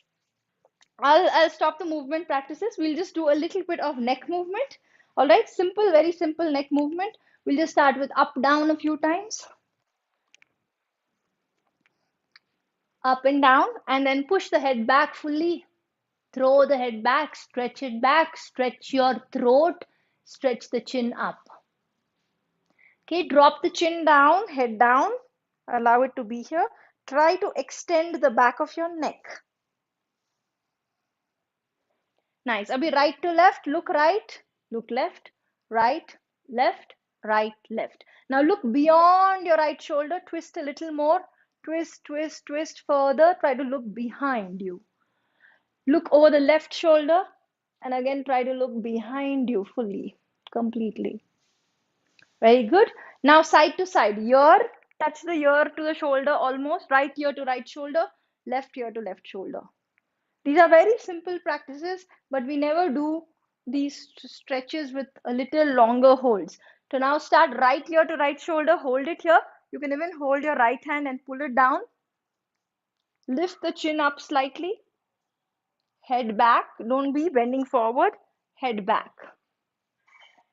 I'll stop the movement practices. We'll just do a little bit of neck movement. All right. Simple, very simple neck movement. We'll just start with up, down a few times. Up and down, and then push the head back fully. Throw the head back, stretch your throat, stretch the chin up. Okay, drop the chin down, head down, allow it to be here. Try to extend the back of your neck. Nice. Abhi right to left, look left, right, left, right, left. Now look beyond your right shoulder, twist a little more, twist, twist, twist further. Try to look behind you. Look over the left shoulder, and again try to look behind you fully, completely. Very good. Now side to side. Ear, touch the ear to the shoulder almost. Right ear to right shoulder, left ear to left shoulder. These are very simple practices, but we never do these stretches with a little longer holds. So now start right ear to right shoulder. Hold it here. You can even hold your right hand and pull it down. Lift the chin up slightly. Head back. Don't be bending forward. Head back.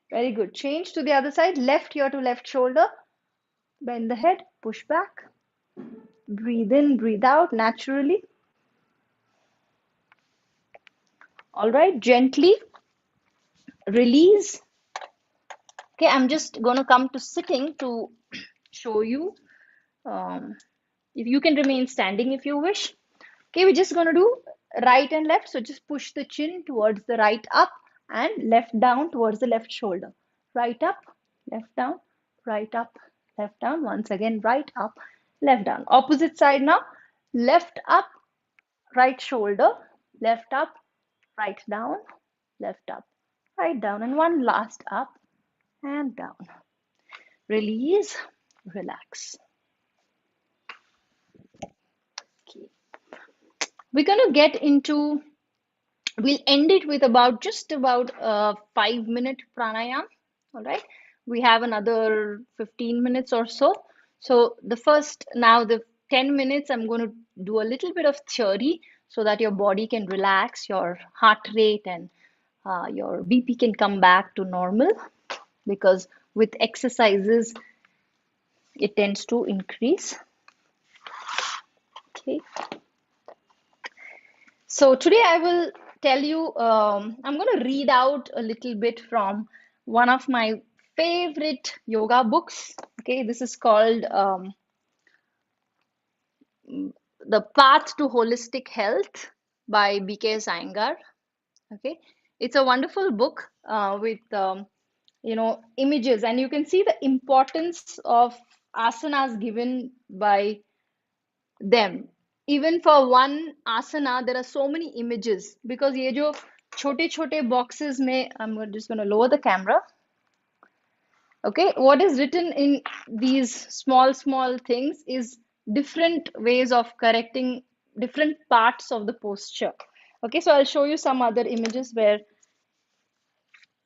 Very good. Change to the other side. Left ear to left shoulder. Bend the head. Push back. Breathe in, breathe out naturally. All right. Gently release. Okay, I'm just going to come to sitting to show you. If you can remain standing if you wish. Okay, we're just going to do right and left. So just push the chin towards the right up and left down towards the left shoulder. Right up, left down, right up, left down. Once again, right up, left down. Opposite side now. Left up, right shoulder, left up, right down, left up, right down. And one last up and down. Release, relax. Okay. We're going to get into, we'll end it with about just about a 5-minute pranayam. All right. We have another 15 minutes or so. So now the 10 minutes, I'm going to do a little bit of theory so that your body can relax, your heart rate and your BP can come back to normal, because with exercises, it tends to increase. Okay. So today I will tell you, I'm going to read out a little bit from one of my favorite yoga books. Okay, this is called The Path to Holistic Health by B.K. Iyengar. Okay, It's a wonderful book with images, and you can see the importance of asanas given by them. Even for one asana, there are so many images because ये जो छोटे छोटे boxes में, I'm just going to lower the camera. Okay, what is written in these small things is different ways of correcting different parts of the posture. Okay, so I'll show you some other images where,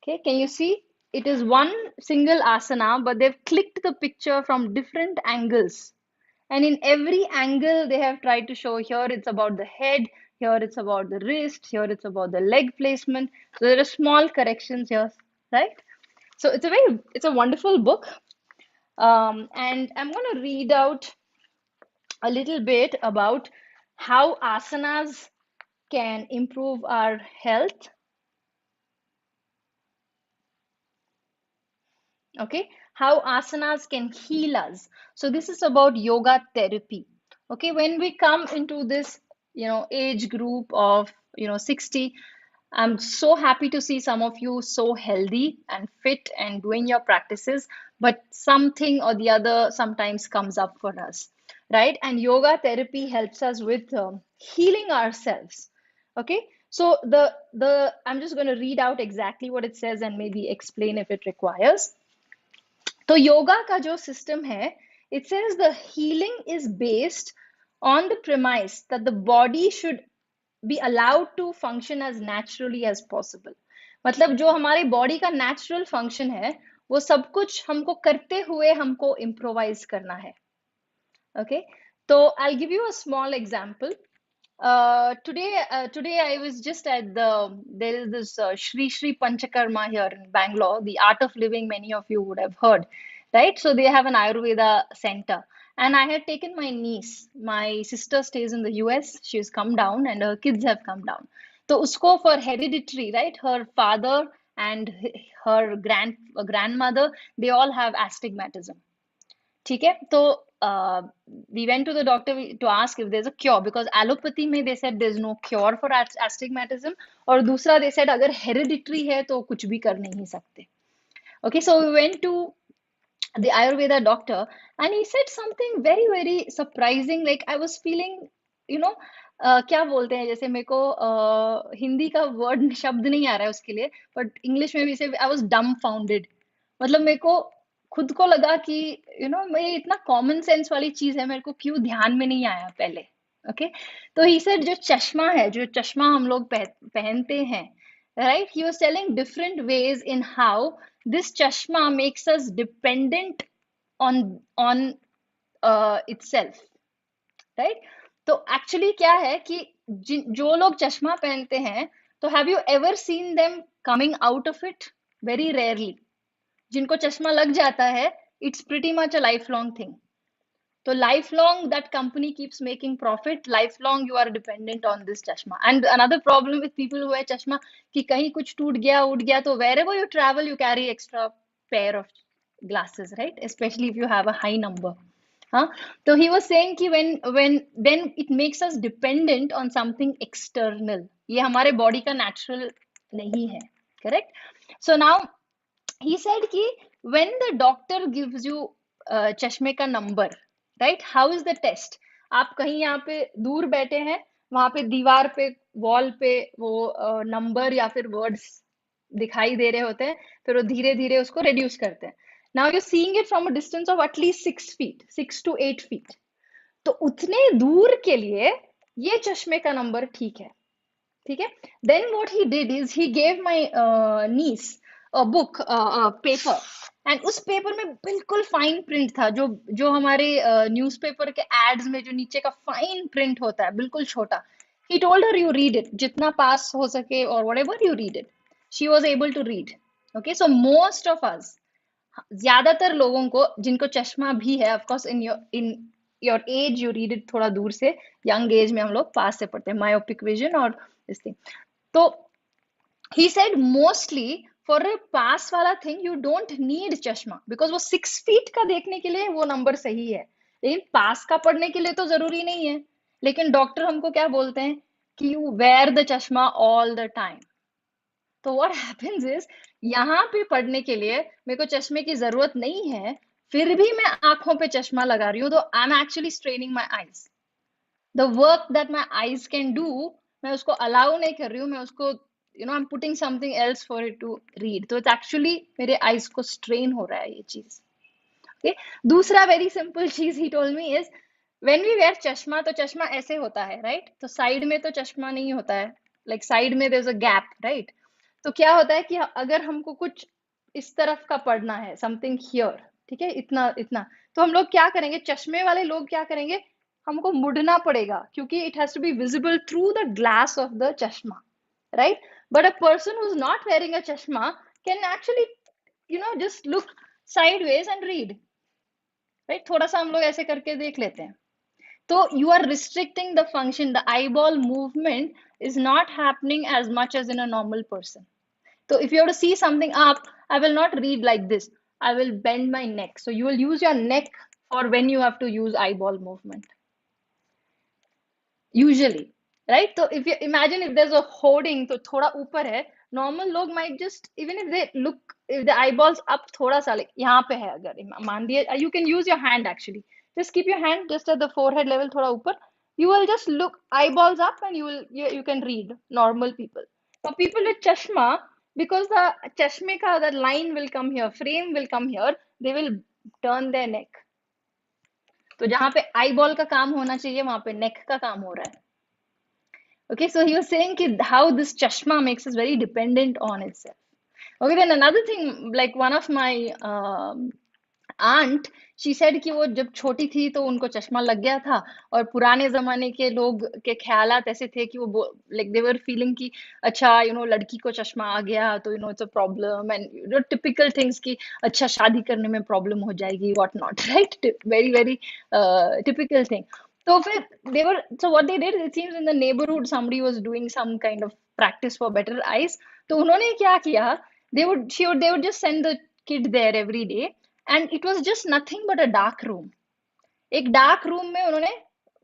okay, can you see? It is one single asana, but they've clicked the picture from different angles. And in every angle, they have tried to show here it's about the head, here it's about the wrist, here it's about the leg placement. So there are small corrections here, right? So it's a wonderful book. And I'm going to read out a little bit about how asanas can improve our health. Okay, how asanas can heal us. So this is about yoga therapy. Okay, when we come into this age group of 60, I'm so happy to see some of you so healthy and fit and doing your practices, but something or the other sometimes comes up for us, right? And yoga therapy helps us with healing ourselves. Okay, so the I'm just going to read out exactly what it says and maybe explain if it requires. तो योगा का जो system है, it says the healing is based on the premise that the body should be allowed to function as naturally as possible. मतलब जो हमारे body का natural function है वो सब कुछ हमको करते हुए हमको इम्प्रोवाइज करना है. Okay, so I'll give you a small example. Today I was just at there is this Shri Shri Panchakarma here in Bangalore, the Art of Living, many of you would have heard, right? So they have an Ayurveda center. And I had taken my niece. My sister stays in the US. She's come down and her kids have come down. So usko for hereditary, right? Her father and her grandmother, they all have astigmatism. ठीक है तो we went to the doctor to ask if there's a cure because allopathy में they said there's no cure for astigmatism और दूसरा they said अगर hereditary है तो कुछ भी कर नहीं सकते. Okay, so we went to the Ayurveda doctor and he said something very surprising. Like I was feeling, you know, क्या बोलते हैं जैसे मेरे को हिंदी का वर्ड शब्द नहीं आ रहा है उसके लिए, बट इंग्लिश में भी से आई वाज dumbfounded. मतलब मेरे को खुद को लगा कि मैं इतना कॉमन सेंस वाली चीज है मेरे को क्यों ध्यान में नहीं आया पहले. ओके, तो ही सेड जो चश्मा है, जो चश्मा हम लोग पहनते हैं, right, he was telling different ways in how this chashma makes us dependent on itself, right? तो एक्चुअली क्या है कि जो लोग चश्मा पहनते हैं तो have you ever seen them coming out of it? Very rarely. जिनको चश्मा लग जाता है it's pretty much a life long thing. तो life long that company keeps making profit, life long you are dependent on this चश्मा. And another problem with people who है चश्मा कि कहीं कुछ टूट गया उड़ गया तो wherever you travel you carry extra pair of glasses, right? Especially if you have a high number. Huh? So he was saying कि when then it makes us dependent on something external. ये हमारे body का natural नहीं है, correct? So now he said कि when the doctor gives you चश्मे का number, right? How is the test? आप कहीं यहाँ पे दूर बैठे हैं, वहां पे दीवार पे वॉल पे वो नंबर या फिर वर्ड्स दिखाई दे रहे होते हैं, फिर वो धीरे धीरे उसको रिड्यूस करते हैं. Now you seeing it from a distance of at least 6 feet, 6 to 8 feet. तो उतने दूर के लिए ये चश्मे का नंबर ठीक है, ठीक है. Then what he did is he gave my niece a book, paper, and उस पेपर में बिल्कुल फाइन प्रिंट था, जो हमारे न्यूज़पेपर के एड्स में जो नीचे का फाइन प्रिंट होता है, बिल्कुल छोटा. He told her you read it, जितना पास हो सके और whatever you read it. She was able to read. Okay, so most of us, ज्यादातर लोगों को जिनको चश्मा भी है, of course in your age you read it थोड़ा दूर से, यंग एज में हम लोग पास से पढ़ते हैं, मायोपिक विजन और दिस थिंग. तो he said mostly for a पास वाला थिंग यू डोंट नीड चश्मा, बिकॉज वो 6 feet का देखने के लिए वो नंबर सही है, लेकिन पास का पढ़ने के लिए तो जरूरी नहीं है. लेकिन डॉक्टर हमको क्या बोलते हैं कि यू वेयर द चश्मा ऑल द टाइम. तो what happens is, यहाँ पे पढ़ने के लिए मेरे को चश्मे की जरूरत नहीं है, फिर भी मैं आंखों पे चश्मा लगा रही हूँ, तो I am actually straining my eyes. The work that my eyes can do, मैं उसको अलाउ नहीं कर रही हूँ, मैं उसको I am putting something else for it to read. तो इट्स एक्चुअली मेरे आईज को स्ट्रेन हो रहा है ये चीज. Okay? दूसरा वेरी सिंपल चीज he told me is, when we wear चश्मा, तो चश्मा ऐसे होता है, राइट? तो साइड में तो चश्मा नहीं होता है, लाइक साइड में there is a gap, right? तो क्या होता है कि अगर हमको कुछ इस तरफ का पढ़ना है, समथिंग हियर, ठीक है, इतना इतना, तो हम लोग क्या करेंगे, चश्मे वाले लोग क्या करेंगे, हमको मुड़ना पड़ेगा, क्योंकि it has to be visible through the glass of the चश्मा, right? But a person who's not wearing a chashma can actually, just look sideways and read, right? थोड़ा सा हम लोग ऐसे करके देख लेते हैं. तो you are restricting the function. The eyeball movement is not happening as much as in a normal person. So if you have to see something up, I will not read like this. I will bend my neck. So you will use your neck for when you have to use eyeball movement. Usually, right? So if you imagine if there's a hoarding, तो थोड़ा ऊपर है, normal लोग might just, even if they look, if the eyeballs up थोड़ा सा, like यहाँ पे है, अगर मान दिए, you can use your hand actually. Just keep your hand just at the forehead level, थोड़ा ऊपर. You will just look eyeballs up, and you can read. Normal people. For people with chashma, because the chashme ka the line will come here, frame will come here, they will turn their neck. तो जहाँ पे eyeball का काम होना चाहिए, वहां पे neck का काम हो रहा है. Okay, so he was saying ki how this chashma makes us very dependent on itself. Okay, then another thing, like one of my aunt, she said कि वो जब छोटी थी तो उनको चश्मा लग गया था, और पुराने जमाने के लोग के ख्यालात ऐसे थे कि वो like they were feeling कि अच्छा लड़की को चश्मा आ गया तो it's a problem, and typical things कि अच्छा शादी करने में problem हो जाएगी, what not, right? Very very typical thing. So what they did, it seems in the neighborhood somebody was doing some kind of practice for better eyes. तो उन्होंने क्या किया, they would just send the kid there every day, and it was just nothing but a dark room. एक dark room में उन्होंने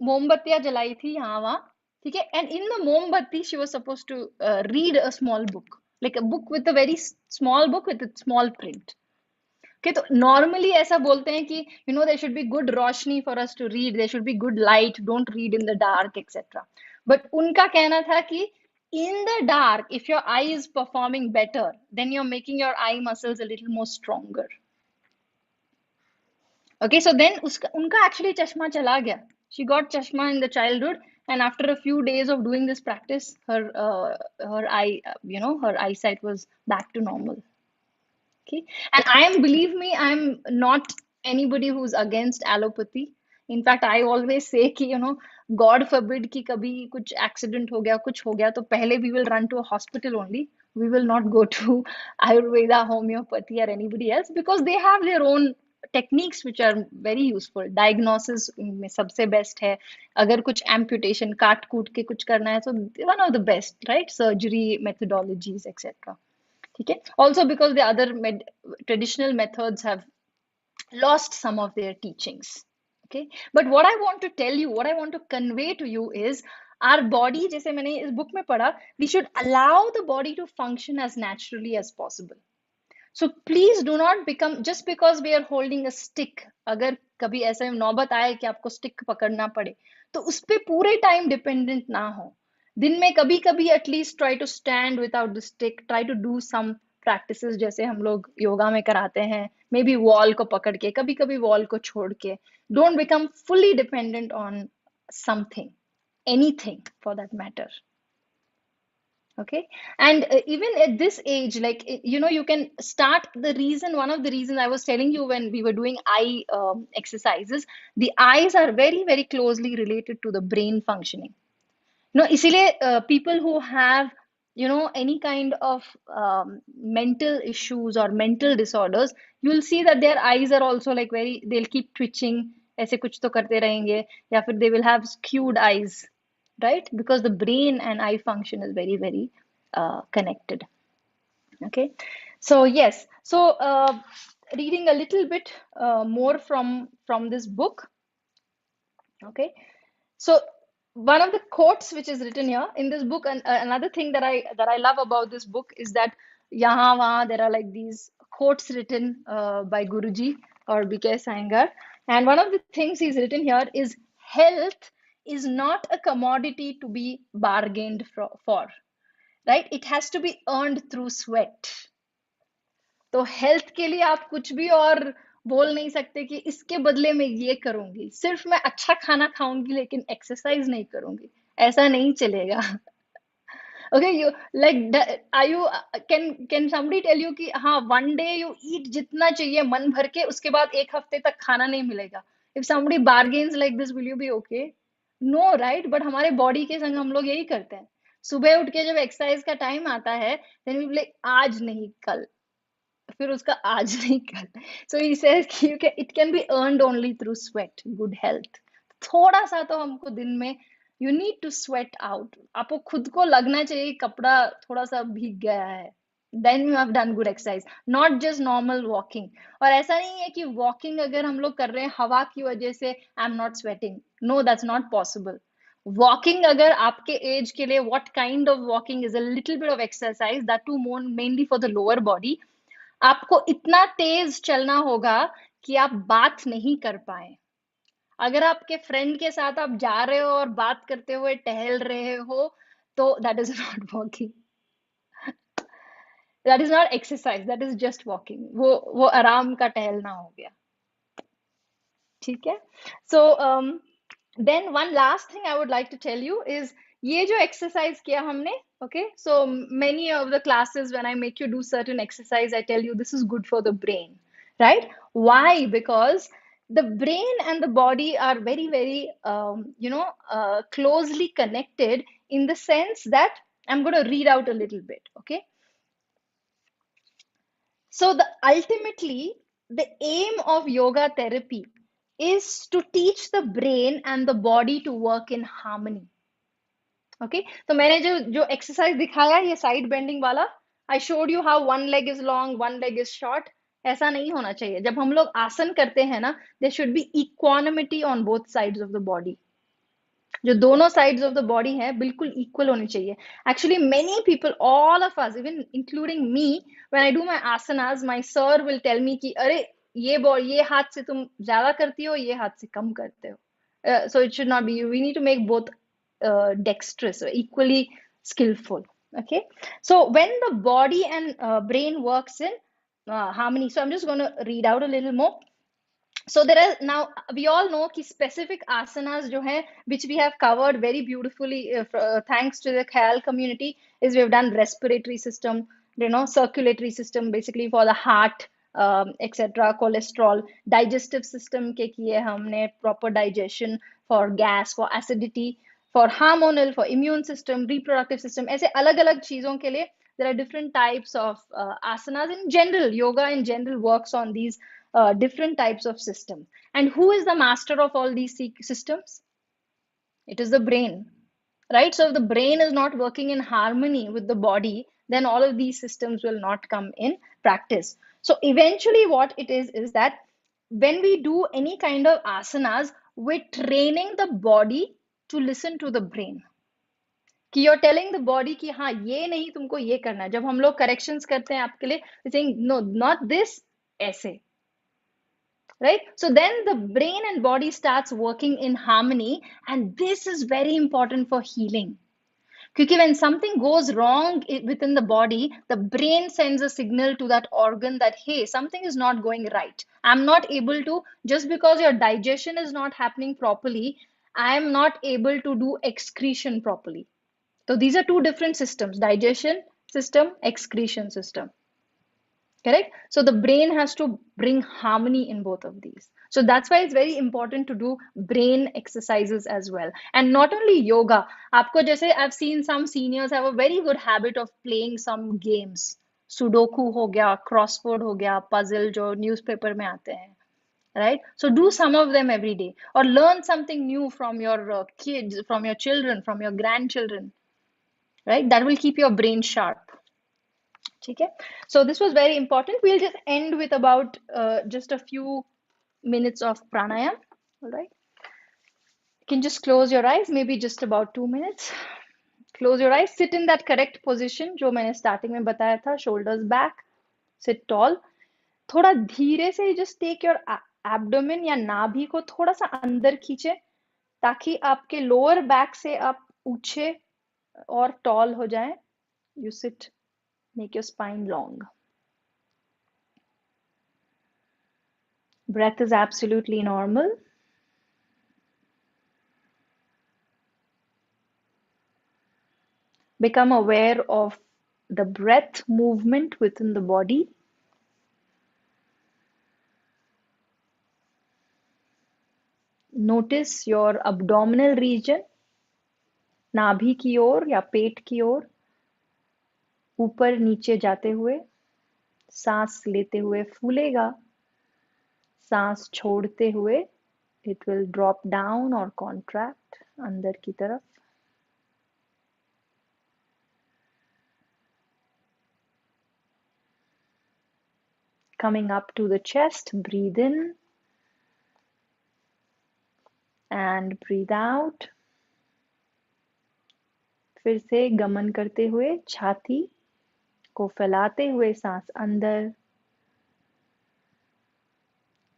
मोमबत्तियां जलाई थी यहाँ वहाँ, ठीक है, and in the मोमबत्ती she was supposed to read a small book, like a book with a very small book with a small print. Okay, तो normally ऐसा बोलते हैं कि there should be good Roshni for us to read, there should be good light, don't read in the dark, etc. But उनका कहना था कि in the dark, if your eye is performing better, then you're making your eye muscles a little more stronger. Okay, so then unka actually chashma chala gaya. She got chashma in the childhood, and after a few days of doing this practice, her eye, her eyesight was back to normal. Okay, and believe me, I'm not anybody who's against allopathy. In fact, I always say कि God forbid कि कभी कुछ accident हो गया, कुछ हो गया, तो पहले we will run to a hospital only. We will not go to Ayurveda, homeopathy, or anybody else, because they have their own techniques which are very useful. Diagnosis में सबसे best है. अगर कुछ amputation काट कूट के कुछ करना है, so one of the best, right? Surgery methodologies, etc. Okay. Also because the other traditional methods have lost some of their teachings. Okay, but what I want to tell you, what I want to convey to you is our body, जैसे मैंने इस book में पढ़ा, we should allow the body to function as naturally as possible. So please do not become, just because we are holding a stick, अगर कभी ऐसा नौबत आए कि आपको stick पकड़ना पड़े, तो उस पे पूरे time dependent ना हो. दिन में कभी कभी at least try to stand without the stick, try to do some practices जैसे हम लोग योगा में कराते हैं, मे बी वॉल को पकड़ के, कभी कभी वॉल को छोड़ के. Don't become fully dependent on something, anything for that matter. Okay, and even at this age, like you can start one of the reasons I was telling you when we were doing eye exercises, the eyes are very very closely related to the brain functioning. इसीलिए people who have any kind of mental issues or mental disorders, you will see that their eyes are also like they'll keep twitching, ऐसे कुछ तो करते रहेंगे, या फिर they will have skewed eyes, right? Because the brain and eye function is very very connected. Okay, so yes, so reading a little bit more from this book. Okay, so one of the quotes which is written here in this book, and another thing that I love about this book is that yahan wahan there are like these quotes written by Guruji or BK Sayangar, and one of the things he's written here is health is not a commodity to be bargained for, right? It has to be earned through sweat. तो health के लिए आप कुछ भी और बोल नहीं सकते कि इसके बदले में ये करूंगी, सिर्फ मैं अच्छा खाना खाऊंगी लेकिन एक्सरसाइज नहीं करूंगी, ऐसा नहीं चलेगा. Okay, you like are you can somebody tell you कि हाँ one day you eat जितना चाहिए मन भर के, उसके बाद एक हफ्ते तक खाना नहीं मिलेगा? If somebody bargains like this, will you be okay? No, right? But हमारे बॉडी के संग हम लोग यही करते हैं. सुबह उठ के जब एक्सरसाइज का टाइम आता है, then we be like आज नहीं कल, फिर उसका आज नहीं कल. सो ही सेज कि it can be earned only through sweat. Good health, थोड़ा सा तो हमको दिन में you need to sweat out. आपको खुद को लगना चाहिए कपड़ा थोड़ा सा भीग गया है, then you have done good exercise, not just normal walking. और ऐसा नहीं है कि वॉकिंग अगर हम लोग कर रहे हैं हवा की वजह से I am not sweating. No, that's not possible. Walking अगर आपके एज के लिए, what kind of walking is a little bit of exercise, that too mainly for the lower body. आपको इतना तेज चलना होगा कि आप बात नहीं कर पाए. अगर आपके फ्रेंड के साथ आप जा रहे हो और बात करते हुए टहल रहे हो, तो that is not walking, that is not exercise, that is just walking. वो आराम का टहलना हो गया. ठीक है. So then one last thing I would like to tell you is, ये जो एक्सरसाइज किया हमने, okay, so many of the classes when I make you do certain exercise, I tell you this is good for the brain, right? Why? Because the brain and the body are very very closely connected, in the sense that I'm going to read out a little bit, okay? So the ultimately the aim of yoga therapy is to teach the brain and the body to work in harmony. Okay, तो मैंने जो exercise दिखाया ये side bending वाला, I showed you how one leg is long one leg is short. ऐसा नहीं होना चाहिए. जब हम लोग आसन करते हैं ना, there should be equanimity on both sides of the body. जो दोनों साइड्स ऑफ द बॉडी है बिल्कुल इक्वल होनी चाहिए. Actually many people, all of us, even including me, when I do my asanas, my sir will tell me कि अरे ये हाथ से तुम ज्यादा करती हो, ये हाथ से कम करते हो. So it should not be. We need to make both dexterous, equally skillful. Okay. So when the body and brain works in harmony, so I'm just going to read out a little more. So there are, now we all know कि specific asanas जो है, which we have covered very beautifully thanks to the Khyaal community, is we have done respiratory system, circulatory system, basically for the heart, etc., cholesterol, digestive system के किए हमने, proper digestion, for gas, for acidity, for hormonal, for immune system, reproductive system. ऐसे अलग अलग चीजों के लिए there are different types of asanas. In general, yoga in general works on these different types of systems. And who is the master of all these systems? It is the brain, right? So if the brain is not working in harmony with the body, then all of these systems will not come in practice. So eventually what it is that when we do any kind of asanas, we're training the body to listen to the brain. कि you're telling the body कि हाँ ये नहीं, तुमको ये करना है. जब हम लोग corrections करते हैं आपके लिए, we're saying no, not this, ऐसे. Right? So then the brain and body starts working in harmony, and this is very important for healing. Because when something goes wrong within the body, the brain sends a signal to that organ that, hey, something is not going right. I'm not able to, just because your digestion is not happening properly, I am not able to do excretion properly. So these are two different systems: digestion system, excretion system. Correct? So the brain has to bring harmony in both of these. So that's why it's very important to do brain exercises as well. And not only yoga. आपको जैसे I've seen some seniors have a very good habit of playing some games. Sudoku हो गया, crossword हो गया, puzzle जो newspaper में आते हैं. Right? So do some of them every day, or learn something new from your kids, from your children, from your grandchildren. Right? That will keep your brain sharp. Okay, so this was very important. We'll just end with about just a few minutes of pranayam. All right. can just close your eyes, maybe just about 2 minutes. Close your eyes, sit in that correct position जो मैंने starting में बताया था, shoulders back, sit tall. थोड़ा धीरे से just take your abdomen या नाभि को थोड़ा सा अंदर खींचे ताकि आपके lower back से आप ऊंचे और tall हो जाएं. You sit, make your spine long. Breath is absolutely normal. Become aware of the breath movement within the body. Notice your abdominal region, नाभि की ओर या पेट की ओर, ऊपर नीचे जाते हुए. सांस लेते हुए फूलेगा, सांस छोड़ते हुए it will drop down or contract अंदर की तरफ. Coming up to the chest, breathe in and breathe out. फिर से गमन करते हुए छाती को फैलाते हुए सांस अंदर,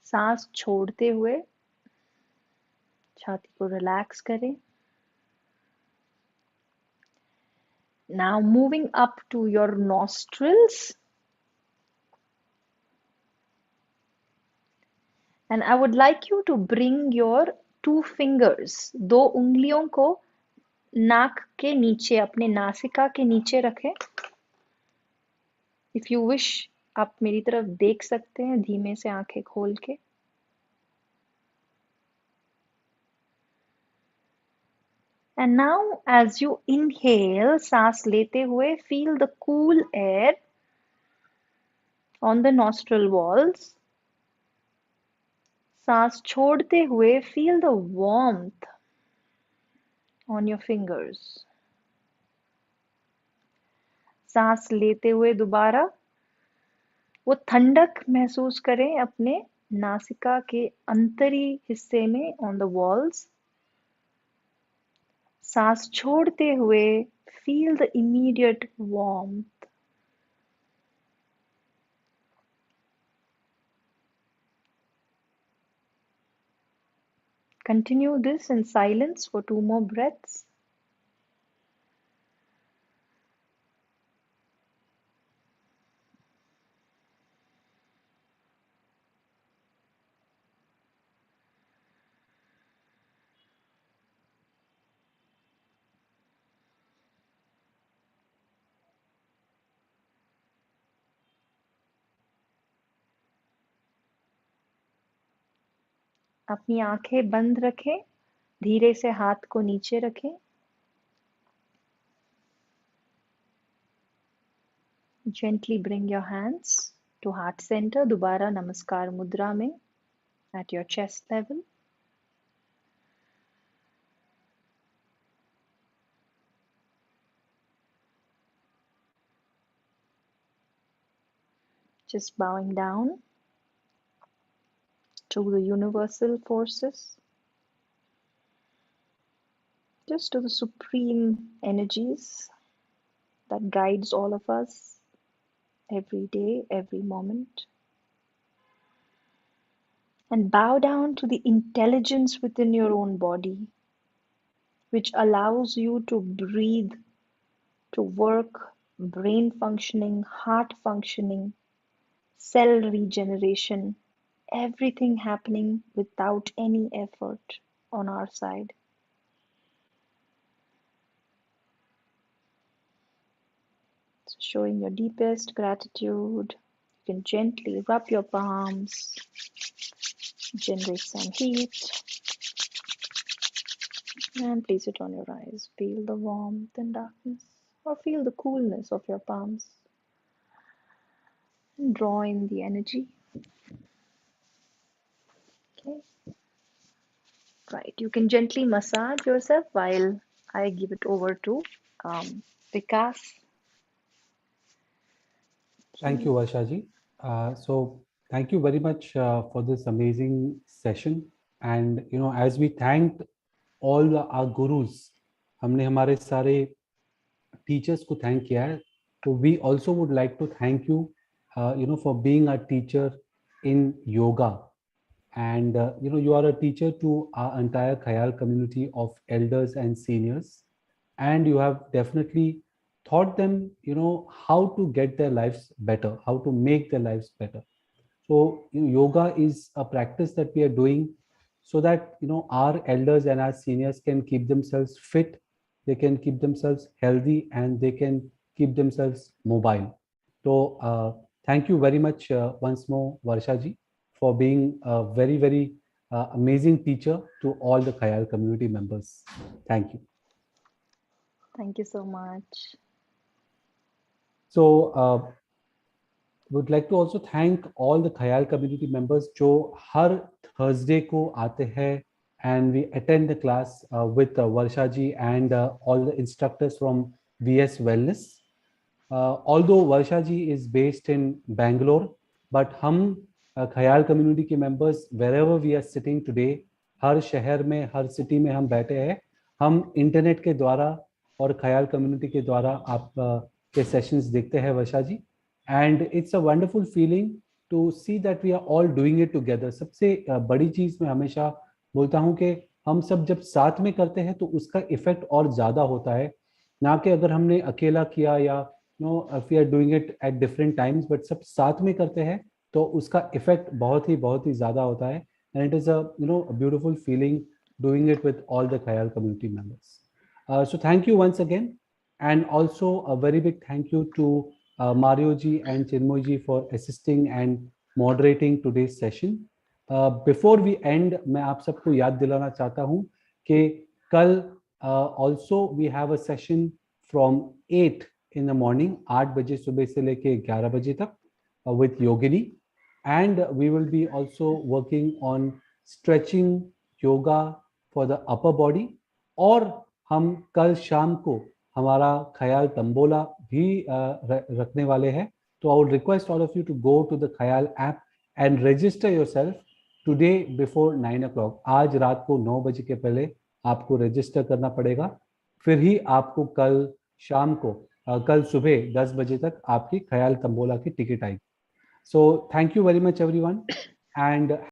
सांस छोड़ते हुए छाती को रिलैक्स करें. Now moving up to your nostrils. And I would like you to bring your 2 fingers, 2 उंगलियों को नाक के नीचे, अपने नासिका के नीचे रखें. If you wish, आप मेरी तरफ देख सकते हैं धीमे से आंखें खोल के. And now as you inhale, सांस लेते हुए feel the cool air on the nostril walls. सांस छोड़ते हुए feel the warmth on your fingers. सांस लेते हुए दोबारा वो ठंडक महसूस करें अपने नासिका के अंतरी हिस्से में on the walls. सांस छोड़ते हुए feel the immediate warmth. Continue this in silence for 2 more breaths. अपनी आंखें बंद रखें, धीरे से हाथ को नीचे रखें. Gently bring your hands to heart center. दोबारा नमस्कार मुद्रा में at your chest level. Just bowing down to the universal forces, just to the supreme energies that guides all of us every day, every moment. And bow down to the intelligence within your own body, which allows you to breathe, to work, brain functioning, heart functioning, cell regeneration, everything happening without any effort on our side. So showing your deepest gratitude, you can gently rub your palms, generate some heat, and place it on your eyes. Feel the warmth and darkness, or feel the coolness of your palms. And draw in the energy. Okay. Right. You can gently massage yourself while I give it over to Vikas. Thank you, Varsha ji. So thank you very much for this amazing session. And, as we thanked all our gurus, हमने हमारे सारे teachers को thank किया है, तो we also would like to thank you for being a teacher in yoga. And you are a teacher to our entire Khayal community of elders and seniors, and you have definitely taught them how to get their lives better, how to make their lives better. So yoga is a practice that we are doing so that our elders and our seniors can keep themselves fit, they can keep themselves healthy, and they can keep themselves mobile. So thank you very much once more, Varsha ji, for being a very very amazing teacher to all the Khayal community members. Thank you. Thank you so much. So would like to also thank all the Khayal community members जो हर Thursday को आते हैं and we attend the class with Varsha ji and all the instructors from VS Wellness. Although Varsha ji is based in Bangalore, but हम Khayal community के members wherever we are sitting today, हर शहर में हर city में हम बैठे हैं, हम internet के द्वारा और Khayal community के द्वारा आप के sessions देखते हैं वर्षा जी. And it's a wonderful feeling to see that we are all doing it together. सबसे बड़ी चीज मैं हमेशा बोलता हूँ कि हम सब जब साथ में करते हैं तो उसका इफेक्ट और ज्यादा होता है, ना कि अगर हमने अकेला किया या if we are doing it at different times, but सब साथ में करते हैं तो उसका इफेक्ट बहुत ही ज्यादा होता है. And it is a a beautiful feeling doing it with all the Khayal community members. So thank you once again, and also a very big thank you to Mario ji and Chinmoy ji for assisting and moderating today's session. Before we end, मैं आप सबको याद दिलाना चाहता हूँ कि कल also we have a session from 8 in the morning, 8 बजे सुबह से लेके 11 बजे तक with Yogini, and we will be also working on stretching yoga for the upper body. और हम कल शाम को हमारा ख्याल तंबोला भी रखने वाले हैं. तो I would request all of you to go to the Khyal app and register yourself today before 9 o'clock. आज रात को 9 बजे के पहले आपको रजिस्टर करना पड़ेगा, फिर ही आपको कल शाम को कल सुबह 10 बजे तक आपकी ख्याल तंबोला की टिकट आएगी. So thank you very much everyone, and